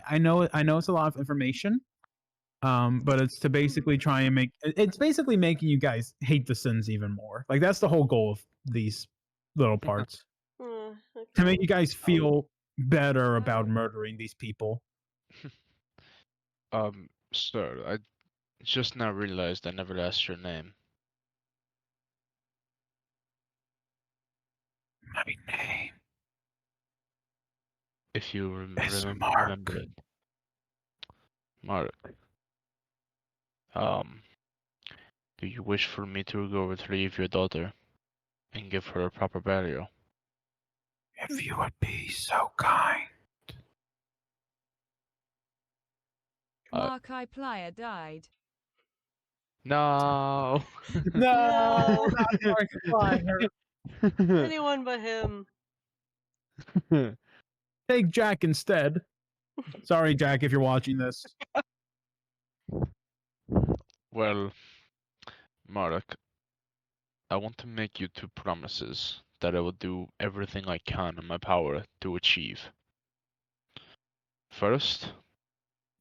I know it's a lot of information, but it's to basically try and make. It's basically making you guys hate the Sins even more. Like that's the whole goal of these little parts to make Okay. you guys feel better about murdering these people. Sir, I just now realized I never asked your name. My name If you is remember Mark. it. Mark. Do you wish for me to go retrieve your daughter and give her a proper burial? If you would be so kind. Markai Playa died. No. No. not Markiplier. Anyone but him. Take Jack instead. Sorry, Jack, if you're watching this. Well, Mark, I want to make you two promises that I will do everything I can in my power to achieve. First,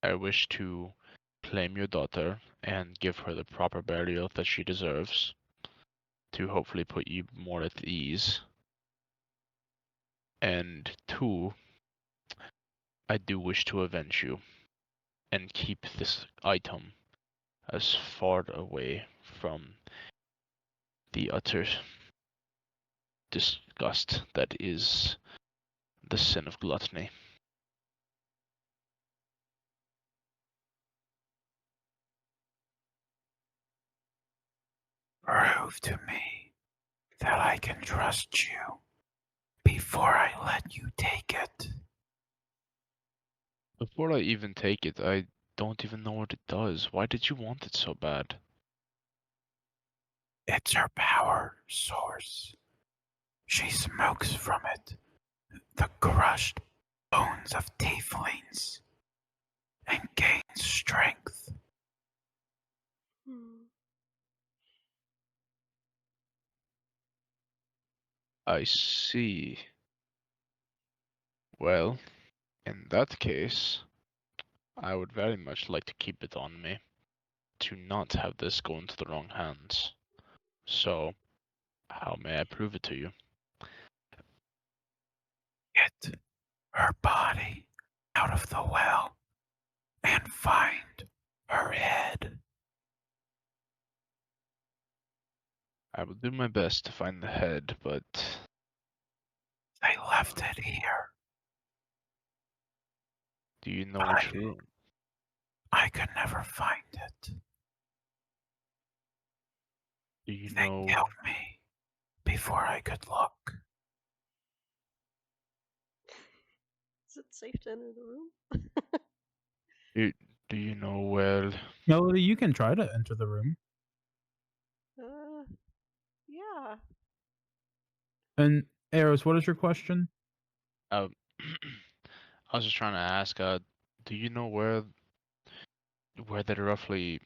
I wish to claim your daughter and give her the proper burial that she deserves, to hopefully put you more at ease. And two, I do wish to avenge you and keep this item as far away from the utter disgust that is the sin of gluttony. Prove to me that I can trust you before I let you take it. Before I even take it, I don't even know what it does. Why did you want it so bad? It's her power source. She smokes from it the crushed bones of tieflings and gains strength. Hmm. I see. Well, in that case, I would very much like to keep it on me to not have this go into the wrong hands. So, how may I prove it to you? Get her body out of the well and find her head. I will do my best to find the head, but They left it here. do you know But which room? I could never find it. Do you They know? killed me before I could look. Is it safe to enter the room? Do you know where? Melody, you can try to enter the room. Yeah. And Eros, what is your question? I was just trying to ask. Do you know where they roughly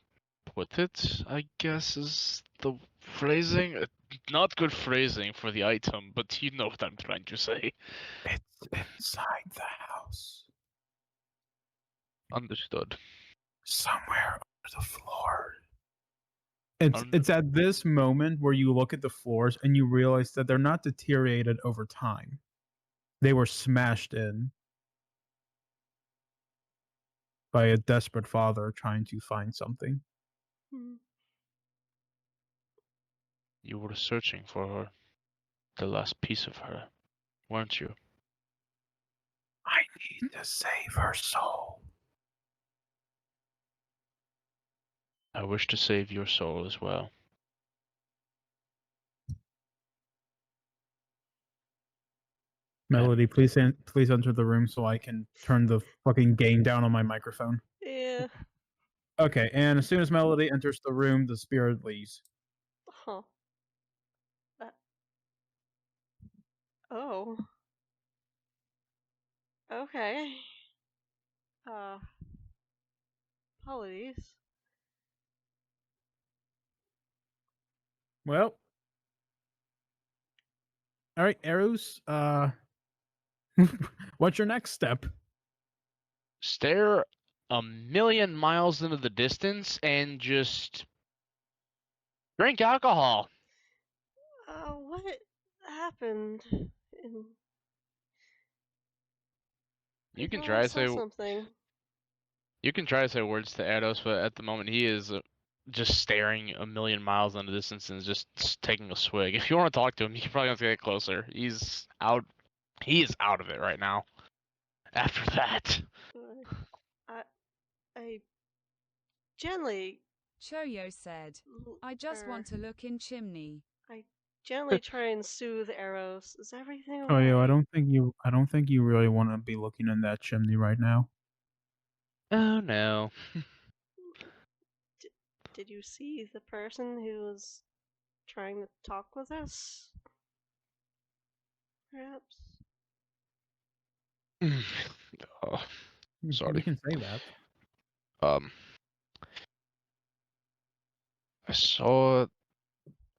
put it? I guess is the phrasing. Not good phrasing for the item, but you know what I'm trying to say. It's inside the house. Understood. Somewhere under the floor. It's Under- it's at this moment where you look at the floors and you realize that they're not deteriorated over time. They were smashed in by a desperate father trying to find something. Hmm. You were searching for her, the last piece of her, weren't you? I need to save her soul. I wish to save your soul as well. Melody, please enter the room so I can turn the fucking gain down on my microphone. Yeah. Okay, and as soon as Melody enters the room, the spirit leaves. Huh. Oh. Okay. Uh. Apologies. Well, all right, Eros. What's your next step? Stare a million miles into the distance and just drink alcohol. What happened? In... You can I try to saw say something. you can try to say words to Ados, but at the moment he is just staring a million miles into the distance and just taking a swig. If you want to talk to him, you can probably have to get closer. He's out. He is out of it right now. After that, I, I gently. Choyo said, I just want to look in chimney. I gently try and soothe Eros. Is everything okay? Oh, yo, I don't think you really want to be looking in that chimney right now. oh no. Did you see the person who was trying to talk with us? Perhaps? Oh, You sorry. can say that. I saw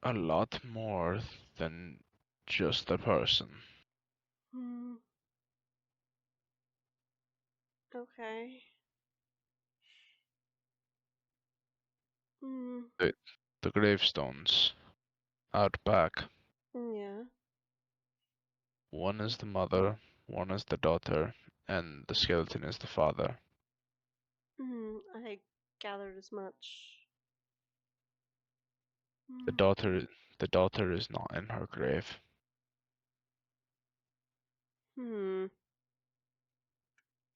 a lot more than just a person. Hmm. Okay. Hmm. The gravestones out back. Yeah. One is the mother, one is the daughter, and the skeleton is the father. Hmm. I gathered as much. The Hmm. daughter is not in her grave. Hmm.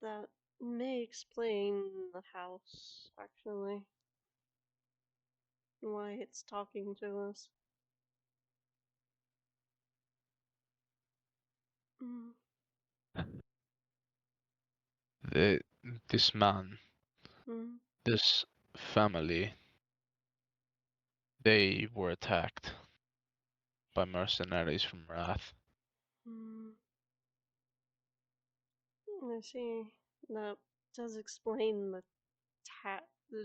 That may explain the house, actually. Why it's talking to us. Hmm. This man, Hmm. this family, they were attacked by mercenaries from Wrath. Hmm. I see. That does explain the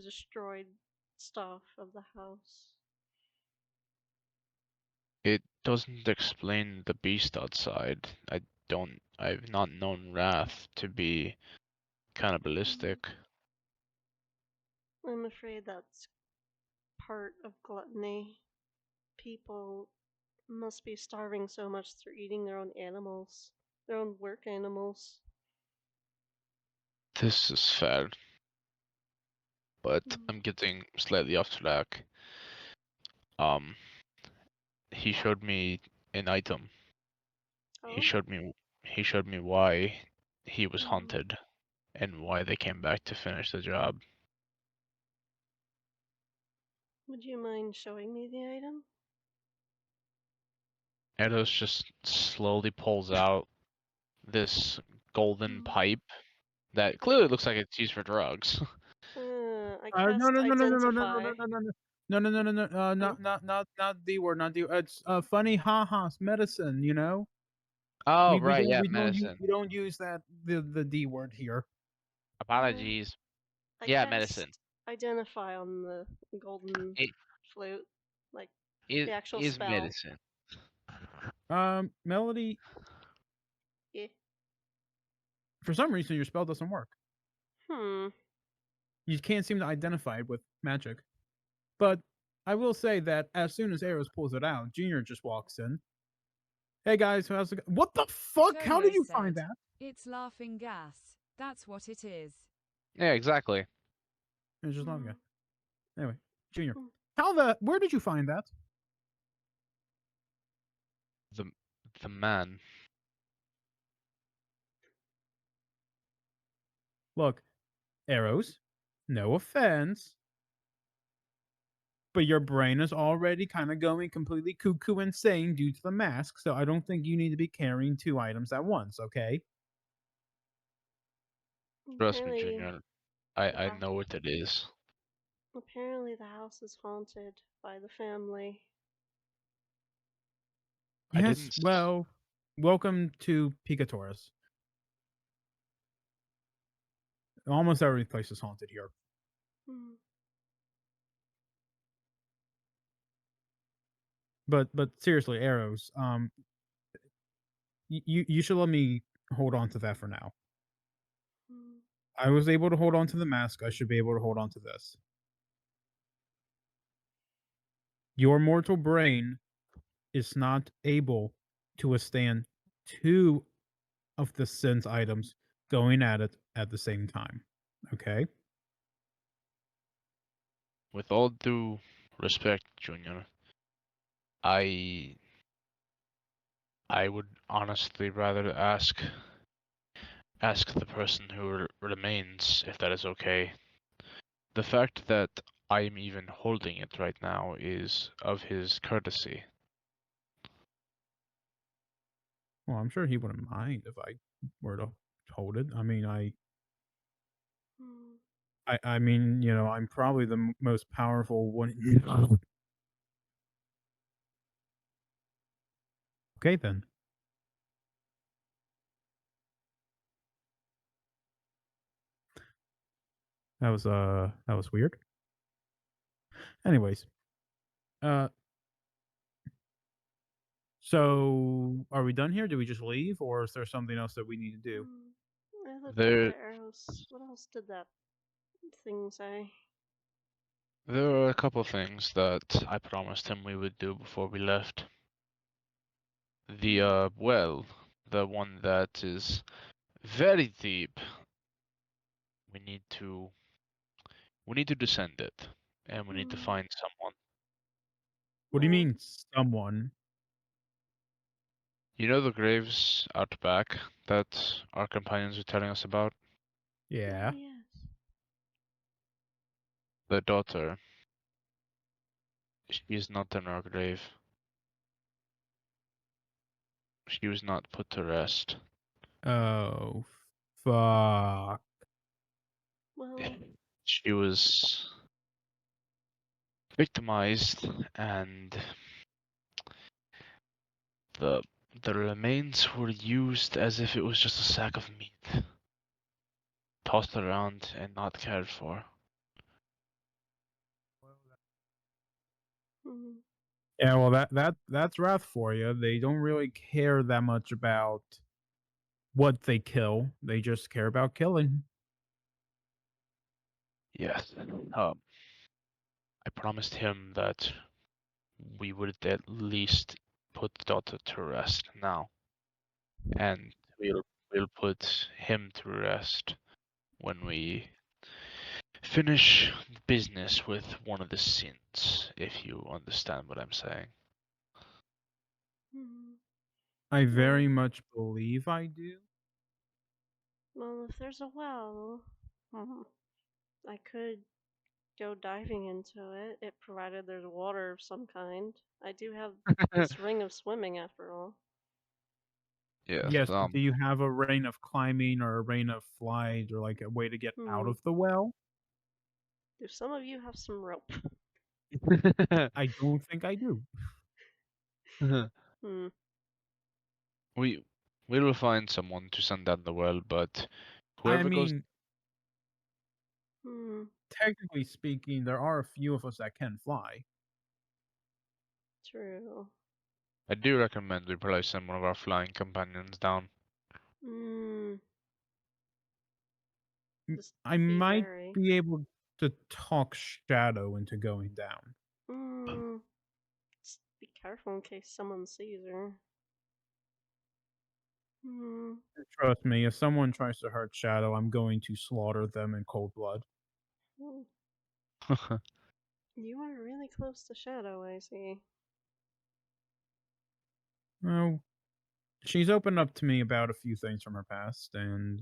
destroyed stuff of the house. It doesn't explain the beast outside. I've not known Wrath to be cannibalistic. I'm afraid that's part of gluttony. People must be starving so much they're eating their own animals, their own work animals. This is fair, but Mm. I'm getting slightly off track. Um, he showed me an item. He Oh? showed me why he was Mm. hunted and why they came back to finish the job. Would you mind showing me the item? Eros just slowly pulls out this golden Mm. pipe that clearly looks like it's used for drugs. I No, cast no, no, no, no, no, no, no, identify. no, no, no. No, no, no, no, no, not the word, not the. It's funny, ha-ha, medicine. You know, Oh, right, don't yeah, medicine. we don't use that the D word here. Apologies. I Yeah, cast medicine. identify on the golden It flute, like is the actual is spell. medicine. Melody, Yeah. for some reason your spell doesn't work. Hmm. You can't seem to identify it with magic. But I will say that as soon as Eros pulls it out, Junior just walks in. Hey guys, how's it? What the fuck? How did Jono you find said, that? "It's laughing gas. That's what it is." Yeah, exactly. It's just not Hmm. good. Anyway, Junior, Hmm. where did you find that? The man. Look, Eros, no offense, but your brain is already kind of going completely cuckoo insane due to the mask, so I don't think you need to be carrying two items at once, okay? Trust me, Apparently, Junior. I the know what it is. apparently the house is haunted by the family. I Yes, didn't. well, welcome to Picatoris. Almost every place is haunted here. Hmm. But seriously, Arrows, you should let me hold on to that for now. Hmm. I was able to hold on to the mask. I should be able to hold on to this. Your mortal brain is not able to withstand two of the sense items going at it at the same time. Okay? With all due respect, Junior, I would honestly rather ask the person who remains if that is okay. The fact that I am even holding it right now is of his courtesy. Well, I'm sure he wouldn't mind if I were to hold it. I mean, Hmm. I mean, you know, I'm probably the most powerful one. Okay, then. That was weird. Anyways, uh, so are we done here? Do we just leave, or is there something else that we need to do? I looked There over arrows. What else did that thing say? there are a couple things that I promised him we would do before we left. The well, the one that is very deep. We need to descend it, and we need to Hmm. find someone. What do you Well, mean, someone? You know the graves out back that our companions were telling us about? Yeah. yes. The daughter, she is not in our grave. She was not put to rest. Oh, fuck. Well, She was victimized, and the remains were used as if it was just a sack of meat, tossed around and not cared for. hmm. Yeah, well, that's Wrath for you. They don't really care that much about what they kill. They just care about killing. Yes. I promised him that we would at least put the daughter to rest now, and we'll put him to rest when we finish business with one of the sins, if you understand what I'm saying. Hmm. I Yeah. very much believe I do. Well, if there's a well, I could go diving into it, provided there's water of some kind. I do have this ring of swimming after all. Yes. Yes, but do you have a rain of climbing or a rain of flight or like a way to get out Hmm. of the well? Do some of you have some rope? I don't think I do. Hmm. we will find someone to send down the well, but I whoever goes. mean, Hmm. technically speaking, there are a few of us that can fly. True. I do recommend we probably send one of our flying companions down. Hmm. Just I be might wary. be able to talk Shadow into going down. Hmm. Just be careful in case someone sees her. Hmm. Trust me, if someone tries to hurt Shadow, I'm going to slaughter them in cold blood. Hmm. You are really close to Shadow, I see. Well, she's opened up to me about a few things from her past, and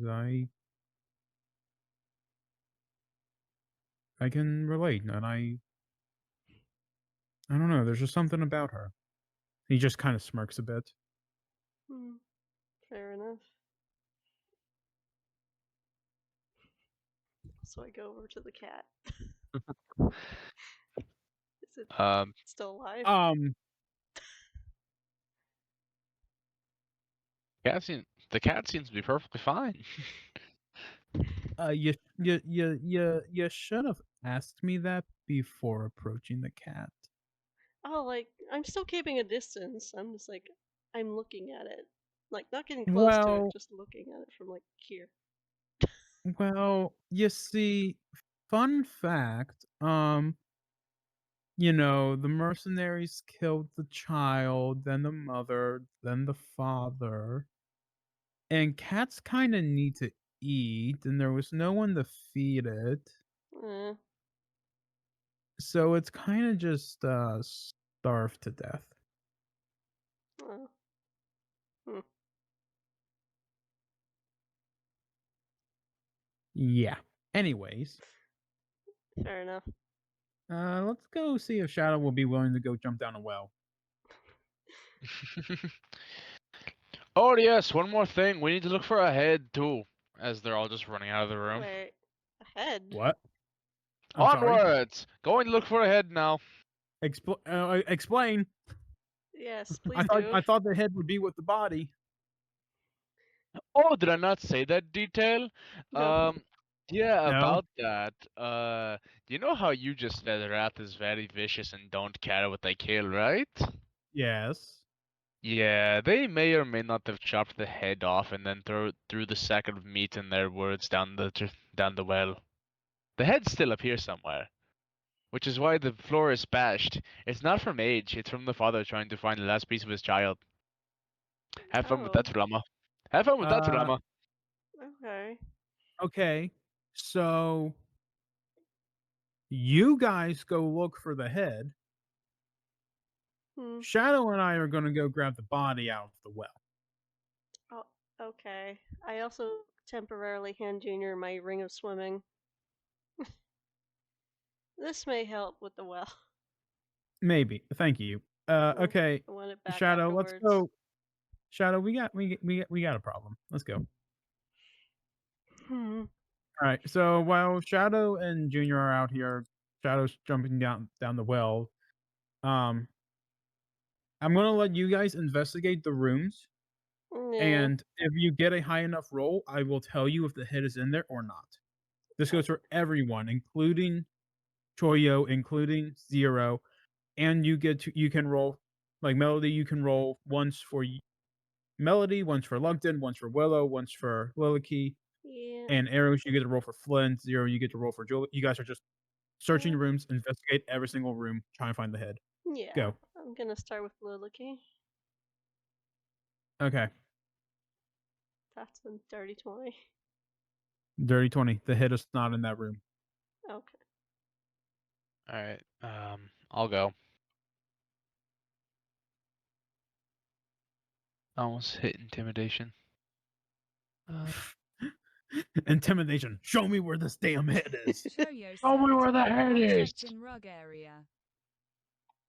I can relate, and I don't know, there's just something about her. He just kind of smirks a bit. Hmm. Fair enough. So I go over to the cat. Is it still alive? The cat seems to be perfectly fine. You should have asked me that before approaching the cat. Oh, like, I'm still keeping a distance. I'm just like, I'm looking at it. Like, not getting close to it, Well, just looking at it from, like, here. well, you see, fun fact, you know, the mercenaries killed the child, then the mother, then the father. And cats kind of need to eat, and there was no one to feed it. Eh. So it's kind of just starved to death. Oh. Hmm. Yeah. Anyways, Fair enough. let's go see if Shadow will be willing to go jump down a well. Oh yes, one more thing. We need to look for a head too, as they're all just running out of the room. Wait. Ahead? What? I'm sorry. Onwards! Going to look for a head now. Explain. Yes, please do. I thought the head would be with the body. Oh, did I not say that detail? No. Yeah, No. about that. You know how you just said Wrath is very vicious and don't care what they kill, right? Yes. Yeah, they may or may not have chopped the head off and then threw the sack of meat in their words down the well. The head still up here somewhere, which is why the floor is bashed. It's not from age; it's from the father trying to find the last piece of his child. Have fun with that, Rama. Have fun with that, Rama. Okay. Okay. So you guys go look for the head. Hmm. Shadow and I are going to go grab the body out of the well. Oh, okay. I also temporarily hand Junior my ring of swimming. This may help with the well. Maybe. Thank you. Okay. I want it back Shadow, afterwards. let's go. Shadow, we got a problem. Let's go. Hmm. All right. So while Shadow and Junior are out here, Shadow's jumping down the well. I'm gonna let you guys investigate the rooms, Yeah. and if you get a high enough roll, I will tell you if the head is in there or not. This goes for everyone, including Choyo, including Zero. and you can roll like Melody. You can roll once for Melody, once for Lugden, once for Willow, once for Liliki, Yeah. and Arrows. You get to roll for Flint. Zero, you get to roll for Julie. You guys are just searching Yeah. rooms, investigate every single room, try and find the head. Yeah. Go. I'm gonna start with Liliki. Okay, That's a dirty 20. dirty 20. The head is not in that room. Okay. All right. I'll go. I almost hit intimidation. Intimidation. Show me where this damn head is. Shoyo Show me said, where the head "I is." checked in rug area."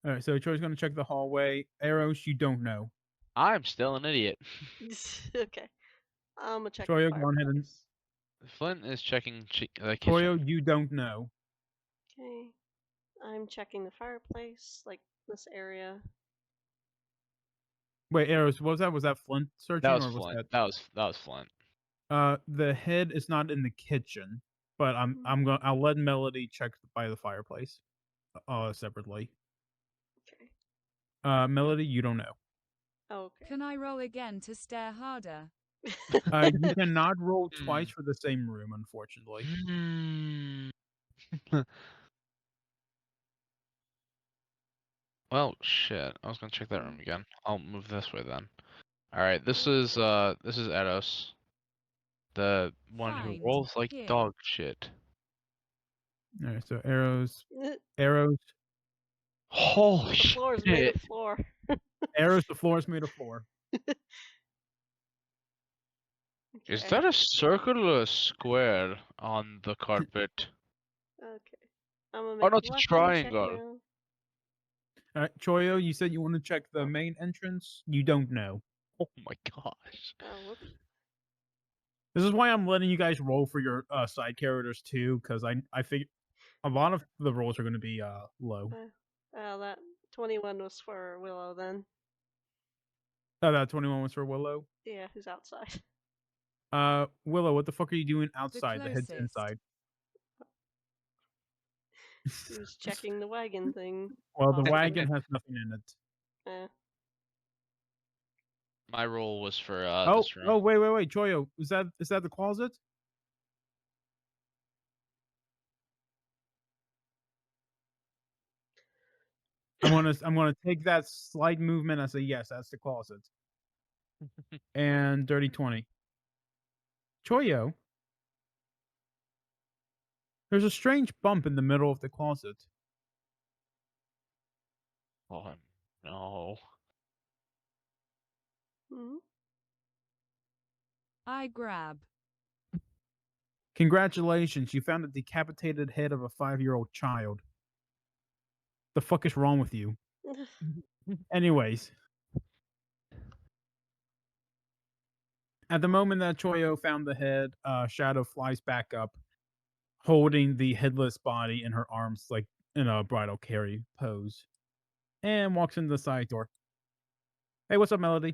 All right, so Troy's gonna check the hallway. Arrows, you don't know. I'm still an idiot. Okay. I'm gonna check Troyo, the go ahead and fireplace. Flint is checking the kitchen. Troyo, you don't know. Okay. I'm checking the fireplace, like this area. Wait, Arrows, what was that? Was that Flint searching, That was or was Flint. that? That was Flint. The head is not in the kitchen, but I'll let Melody check by the fireplace, separately. Okay. Melody, you don't know. Okay. Can I roll again to stare harder? You cannot roll twice for the same room, unfortunately. Well, shit. I was gonna check that room again. I'll move this way then. All right. This is Eros, the one who Find rolls like here. dog shit. All right, so Arrows. The Holy floor is made shit! of floor. Arrows, the floor is made of floor. Is Okay. that a circle or a square on the carpet? Okay. I'm gonna Oh, make no, a it's a left-hand check triangle. now. All right, Choyo, you said you want to check the main entrance. You don't know. Oh my gosh. Oh, whoops. This is why I'm letting you guys roll for your side characters too, because I figure a lot of the rolls are going to be low. That 21 was for Willow then. Oh, that 21 was for Willow. Yeah, who's outside? Willow, what the fuck are you doing outside? The head's closest. inside. Who's checking the wagon thing? Well, the Oh, wagon has nothing in it. Eh. My roll was for Oh, this room. oh, wait, Choyo, is that the closet? I'm gonna take that slight movement as a yes. That's the closet. And dirty 20. Choyo, there's a strange bump in the middle of the closet. Oh no. Hmm? I grab. Congratulations, you found a decapitated head of a 5-year-old child. The fuck is wrong with you? Anyways. At the moment that Choyo found the head, Shadow flies back up, holding the headless body in her arms, like in a bridal carry pose, and walks into the side door. Hey, what's up, Melody?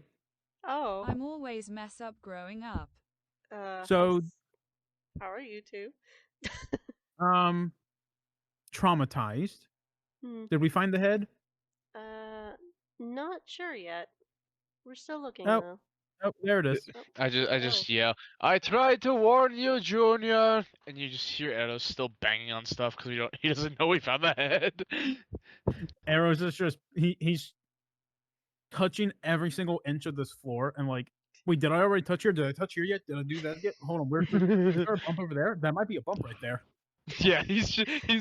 Oh. I'm always mess up growing up. So, how are you two? traumatized. Hmm. Did we find the head? Not sure yet. We're still looking Oh. though. Oh, there it is. I just yell. I tried to warn you, Junior, and you just hear Eros still banging on stuff because he doesn't know we found the head. Arrows is just he's touching every single inch of this floor and like, wait, did I already touch here? Did I touch here yet? Did I do that yet? Hold on, is there a bump over there? That might be a bump right there. Yeah, he's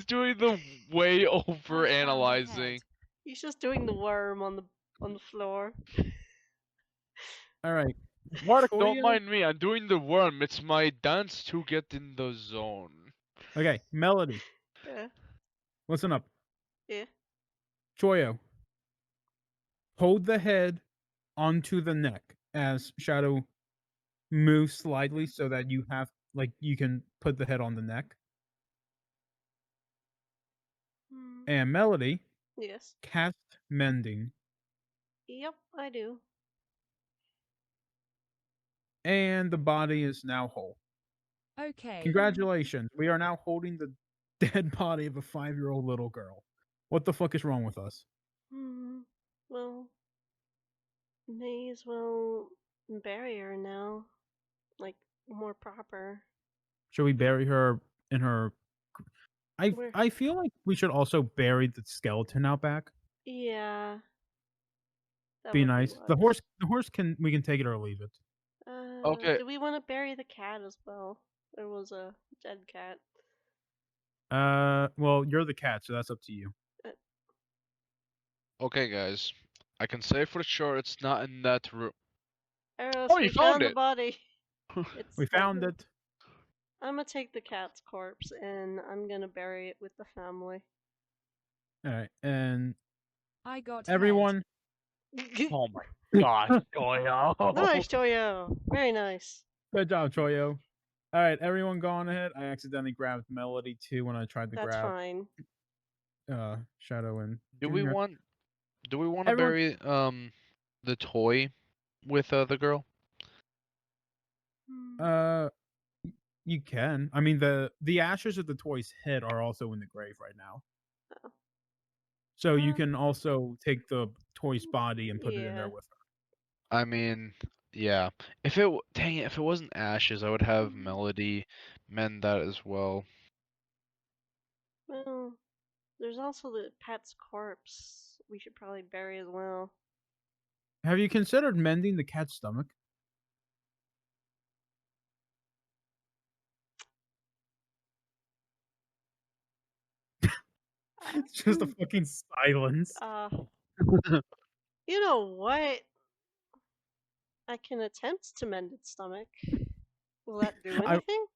doing the way over I found the analyzing. head. He's just doing the worm on the floor. All right. Mark, don't Choyo- mind me. I'm doing the worm. It's my dance to get in the zone. Okay, Melody, Yeah. listen up. Yeah. Choyo, hold the head onto the neck as Shadow moves slightly so that you have you can put the head on the neck. Hmm. And Melody, Yes. cast mending. Yep, I do. And the body is now whole. Okay. Congratulations. We are now holding the dead body of a 5-year-old little girl. What the fuck is wrong with us? Well, may as well bury her now. Like, more proper. Should we bury her in her? Where? I feel like we should also bury the skeleton out back. Yeah. That Be would nice. wise. The horse we can take it or leave it. Okay. Do we want to bury the cat as well? There was a dead cat. Well, you're the cat, so that's up to you. Okay, guys. I can say for sure it's not in that room. Eros, Oh, we you found found the it! body. It's We not found here. it. I'm gonna take the cat's corpse and I'm gonna bury it with the family. All right, and I got head. everyone. Oh my gosh, Toyo. Nice, Toyo. Very nice. Good job, Choyo. All right, everyone, go on ahead. I accidentally grabbed Melody too when I tried to That's grab fine. Shadow and Do we Junior. want to Everyone- bury the toy with the girl? Hmm. You can. I mean, the ashes of the toy's head are also in the grave right now. Oh. So you can also take the toy's body and put it in Yeah. there with her. I mean, yeah. If it wasn't ashes, I would have Melody mend that as well. Well, there's also the pet's corpse we should probably bury as well. Have you considered mending the cat's stomach? It's just a fucking silence. You know what? I can attempt to mend its stomach. Will that do anything?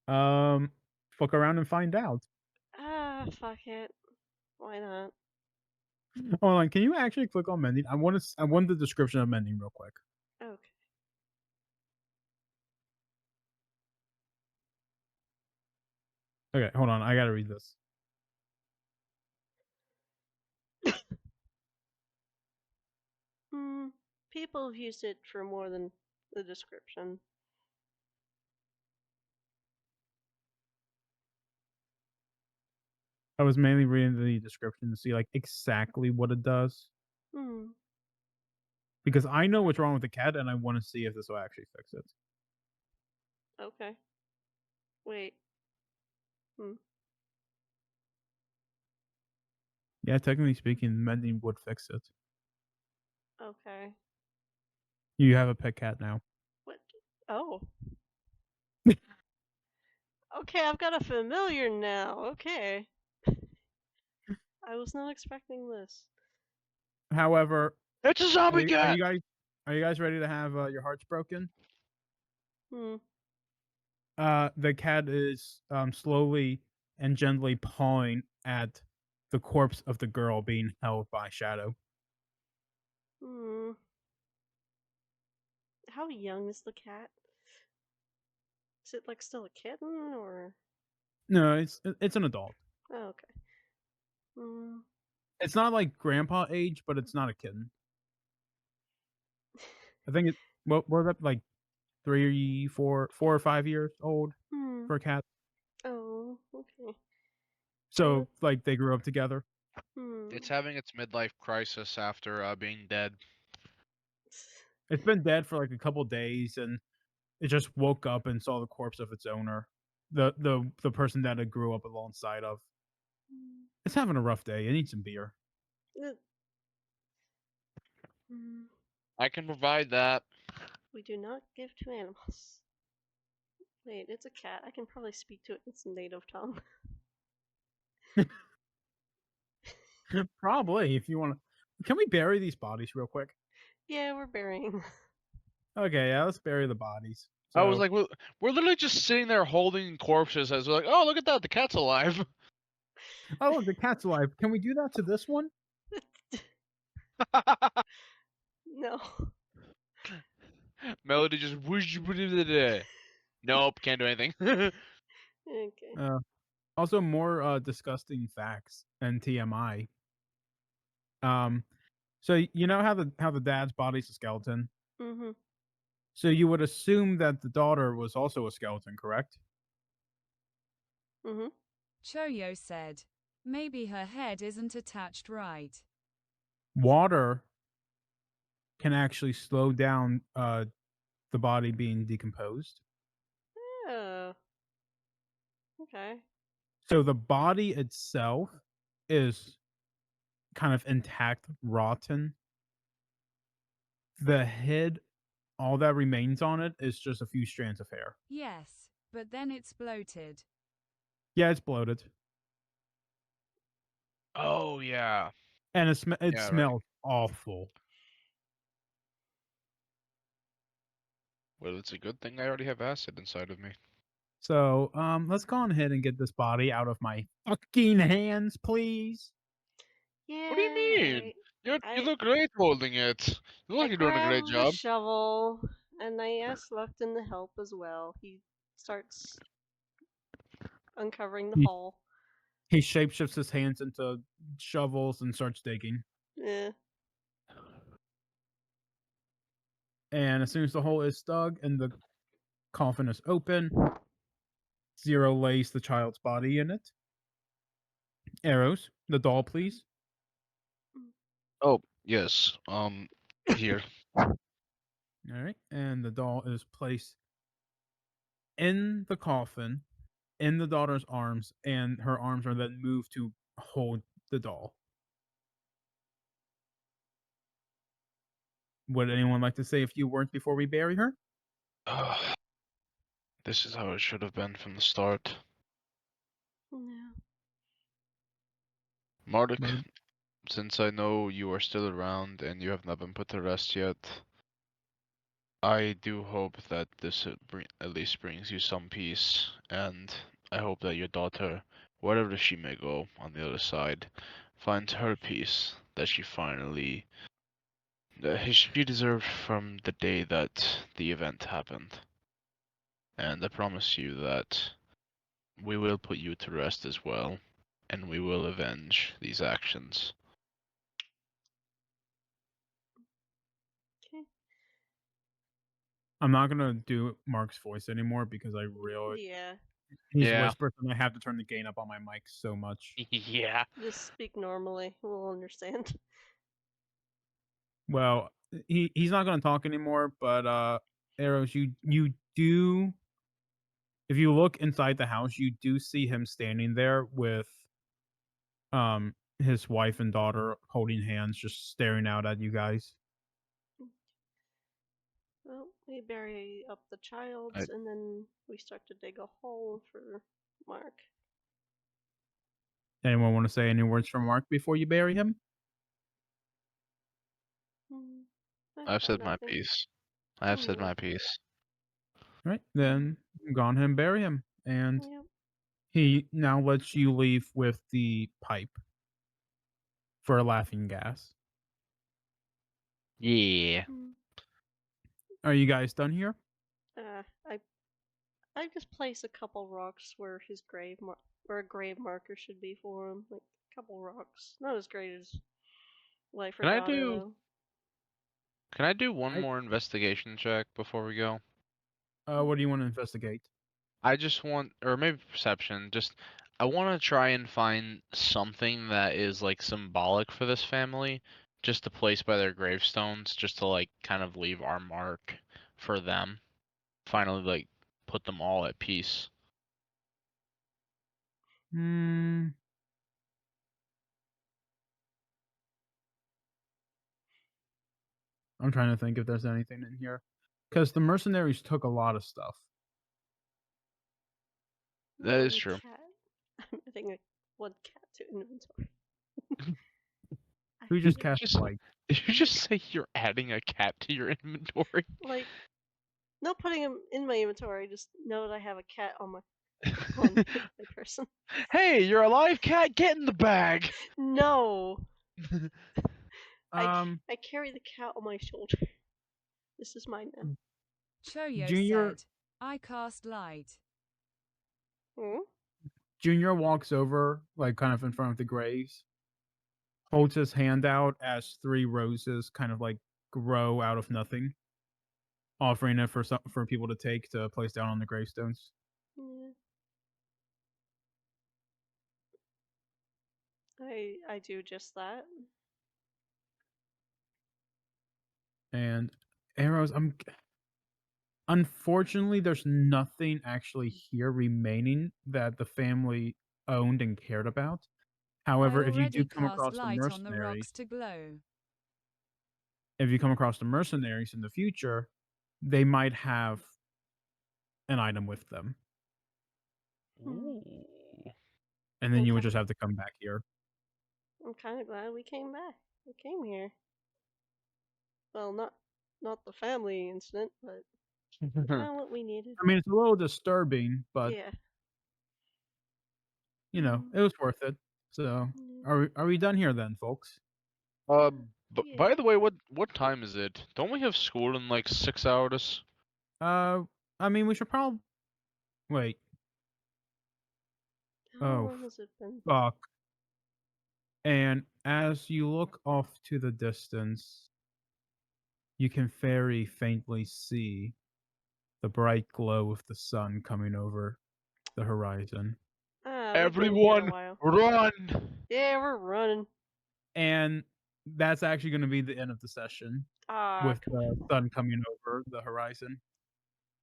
Fuck around and find out. Fuck it. Why not? Hold on, can you actually click on mending? I want the description of mending real quick. Okay. Okay, hold on, I gotta read this. People have used it for more than the description. I was mainly reading the description to see like exactly what it does. Because I know what's wrong with the cat and I want to see if this will actually fix it. Okay. Wait. Yeah, technically speaking, mending would fix it. Okay. You have a pet cat now. What? Oh. Okay, I've got a familiar now. Okay. I was not expecting this. However, it's a zombie cat. Are you guys ready to have your hearts broken? The cat is slowly and gently pawing at the corpse of the girl being held by Shadow. How young is the cat? Is it like still a kitten or? No, it's an adult. Oh, okay. It's not like grandpa age, but it's not a kitten. I think it. What was that like? 4 or 5 years old for a cat. Oh, okay. So like they grew up together. It's having its midlife crisis after being dead. It's been dead for like a couple days, and it just woke up and saw the corpse of its owner, the person that it grew up alongside of. It's having a rough day. It needs some beer. I can provide that. We do not give to animals. Wait, it's a cat. I can probably speak to it in its native tongue. Probably, if you want to. Can we bury these bodies real quick? Yeah, we're burying. Okay, yeah, let's bury the bodies. I was like, we're literally just sitting there holding corpses as we're like, oh, look at that, the cat's alive. Oh, look, the cat's alive. Can we do that to this one? No. Melody just whoosh. Nope, can't do anything. Okay. Also, more disgusting facts and TMI. So you know how the dad's body's a skeleton? Mm-hmm. So you would assume that the daughter was also a skeleton, correct? Mm-hmm. Choyo said, maybe her head isn't attached right. water can actually slow down the body being decomposed. Oh. Okay. So the body itself is kind of intact, rotten. The head, all that remains on it is just a few strands of hair. Yes, but then it's bloated. Yeah, it's bloated. Oh yeah. And it Yeah, right. smells awful. Well, it's a good thing I already have acid inside of me. So, let's go on ahead and get this body out of my fucking hands, please. Yeah. What do you mean? You look great holding it. You look like you're doing a great grab job. the shovel, and I ask Lufton to help as well. He starts uncovering the Ye- hole. He shapeshifts his hands into shovels and starts digging. Yeah. And as soon as the hole is dug and the coffin is open, Zero lays the child's body in it. Arrows, the doll, please. Oh yes. Here. All right, and the doll is placed in the coffin, in the daughter's arms, and her arms are then moved to hold the doll. Would anyone like to say a few words before we bury her? This is how it should have been from the start. Yeah. Marduk, Right. since I know you are still around and you have not been put to rest yet, I do hope that this at least brings you some peace, and I hope that your daughter, wherever she may go on the other side, finds her peace that she finally she deserved from the day that the event happened. And I promise you that we will put you to rest as well, and we will avenge these actions. Okay. I'm not gonna do Mark's voice anymore because I really Yeah. he's Yeah. whispers and I have to turn the gain up on my mic so much. Yeah. Just speak normally. We'll understand. Well, he's not gonna talk anymore, but Arrows, you do, if you look inside the house, you do see him standing there with his wife and daughter holding hands, just staring out at you guys. Well, we bury up the child's, and then we start to dig a hole for Mark. Anyone want to say any words from Mark before you bury him? I've said my nothing. piece. I have said Yeah. my piece. Right, then go on ahead and bury him, and Yep. he now lets you leave with the pipe for a laughing gas. Yeah. Mm. Are you guys done here? I just place a couple rocks where his where a grave marker should be for him, like a couple rocks. Not as great as wife or Can I daughter do- though. Can I do one more investigation check before we go? What do you want to investigate? I just want, or maybe perception, I want to try and find something that is like symbolic for this family, just to place by their gravestones, just to like kind of leave our mark for them. Finally, like put them all at peace. Hmm. I'm trying to think if there's anything in here, because the mercenaries took a lot of stuff. That is One true. Cat. I'm adding one cat to inventory. Who just I- cast Just- light? Did you just say you're adding a cat to your inventory? like not putting him in my inventory. Just know that I have a cat on my person. Hey, you're a live cat. Get in the bag. No, Um, I carry the cat on my shoulder. This is mine now. Choyo Junior- said, I cast light. Hmm? Junior walks over, like kind of in front of the graves, holds his hand out as 3 roses kind of like grow out of nothing, offering it for people to take to place down on the gravestones. Yeah. I do just that. And arrows, unfortunately, there's nothing actually here remaining that the family owned and cared about. However, I if you already do come cast across the light on the mercenaries, rocks to glow. if you come across the mercenaries in the future, they might have an item with them, Ooh. and then you would Okay. just have to come back here. I'm kind of glad we came back. We came here. Well, not the family incident, but we found what we needed. I mean, it's a little disturbing, but Yeah. you know, it was worth it. So, are we done here then, folks? But Yeah. by the way, what time is it? Don't we have school in like 6 hours? I mean, we should probably wait. How Oh, long has it been? fuck. And as you look off to the distance, you can very faintly see the bright glow of the sun coming over the horizon. Ah, we've been here a Everyone, while. run! Yeah, we're running. And that's actually going to be the end of the session Ah, with the sun coming over the horizon.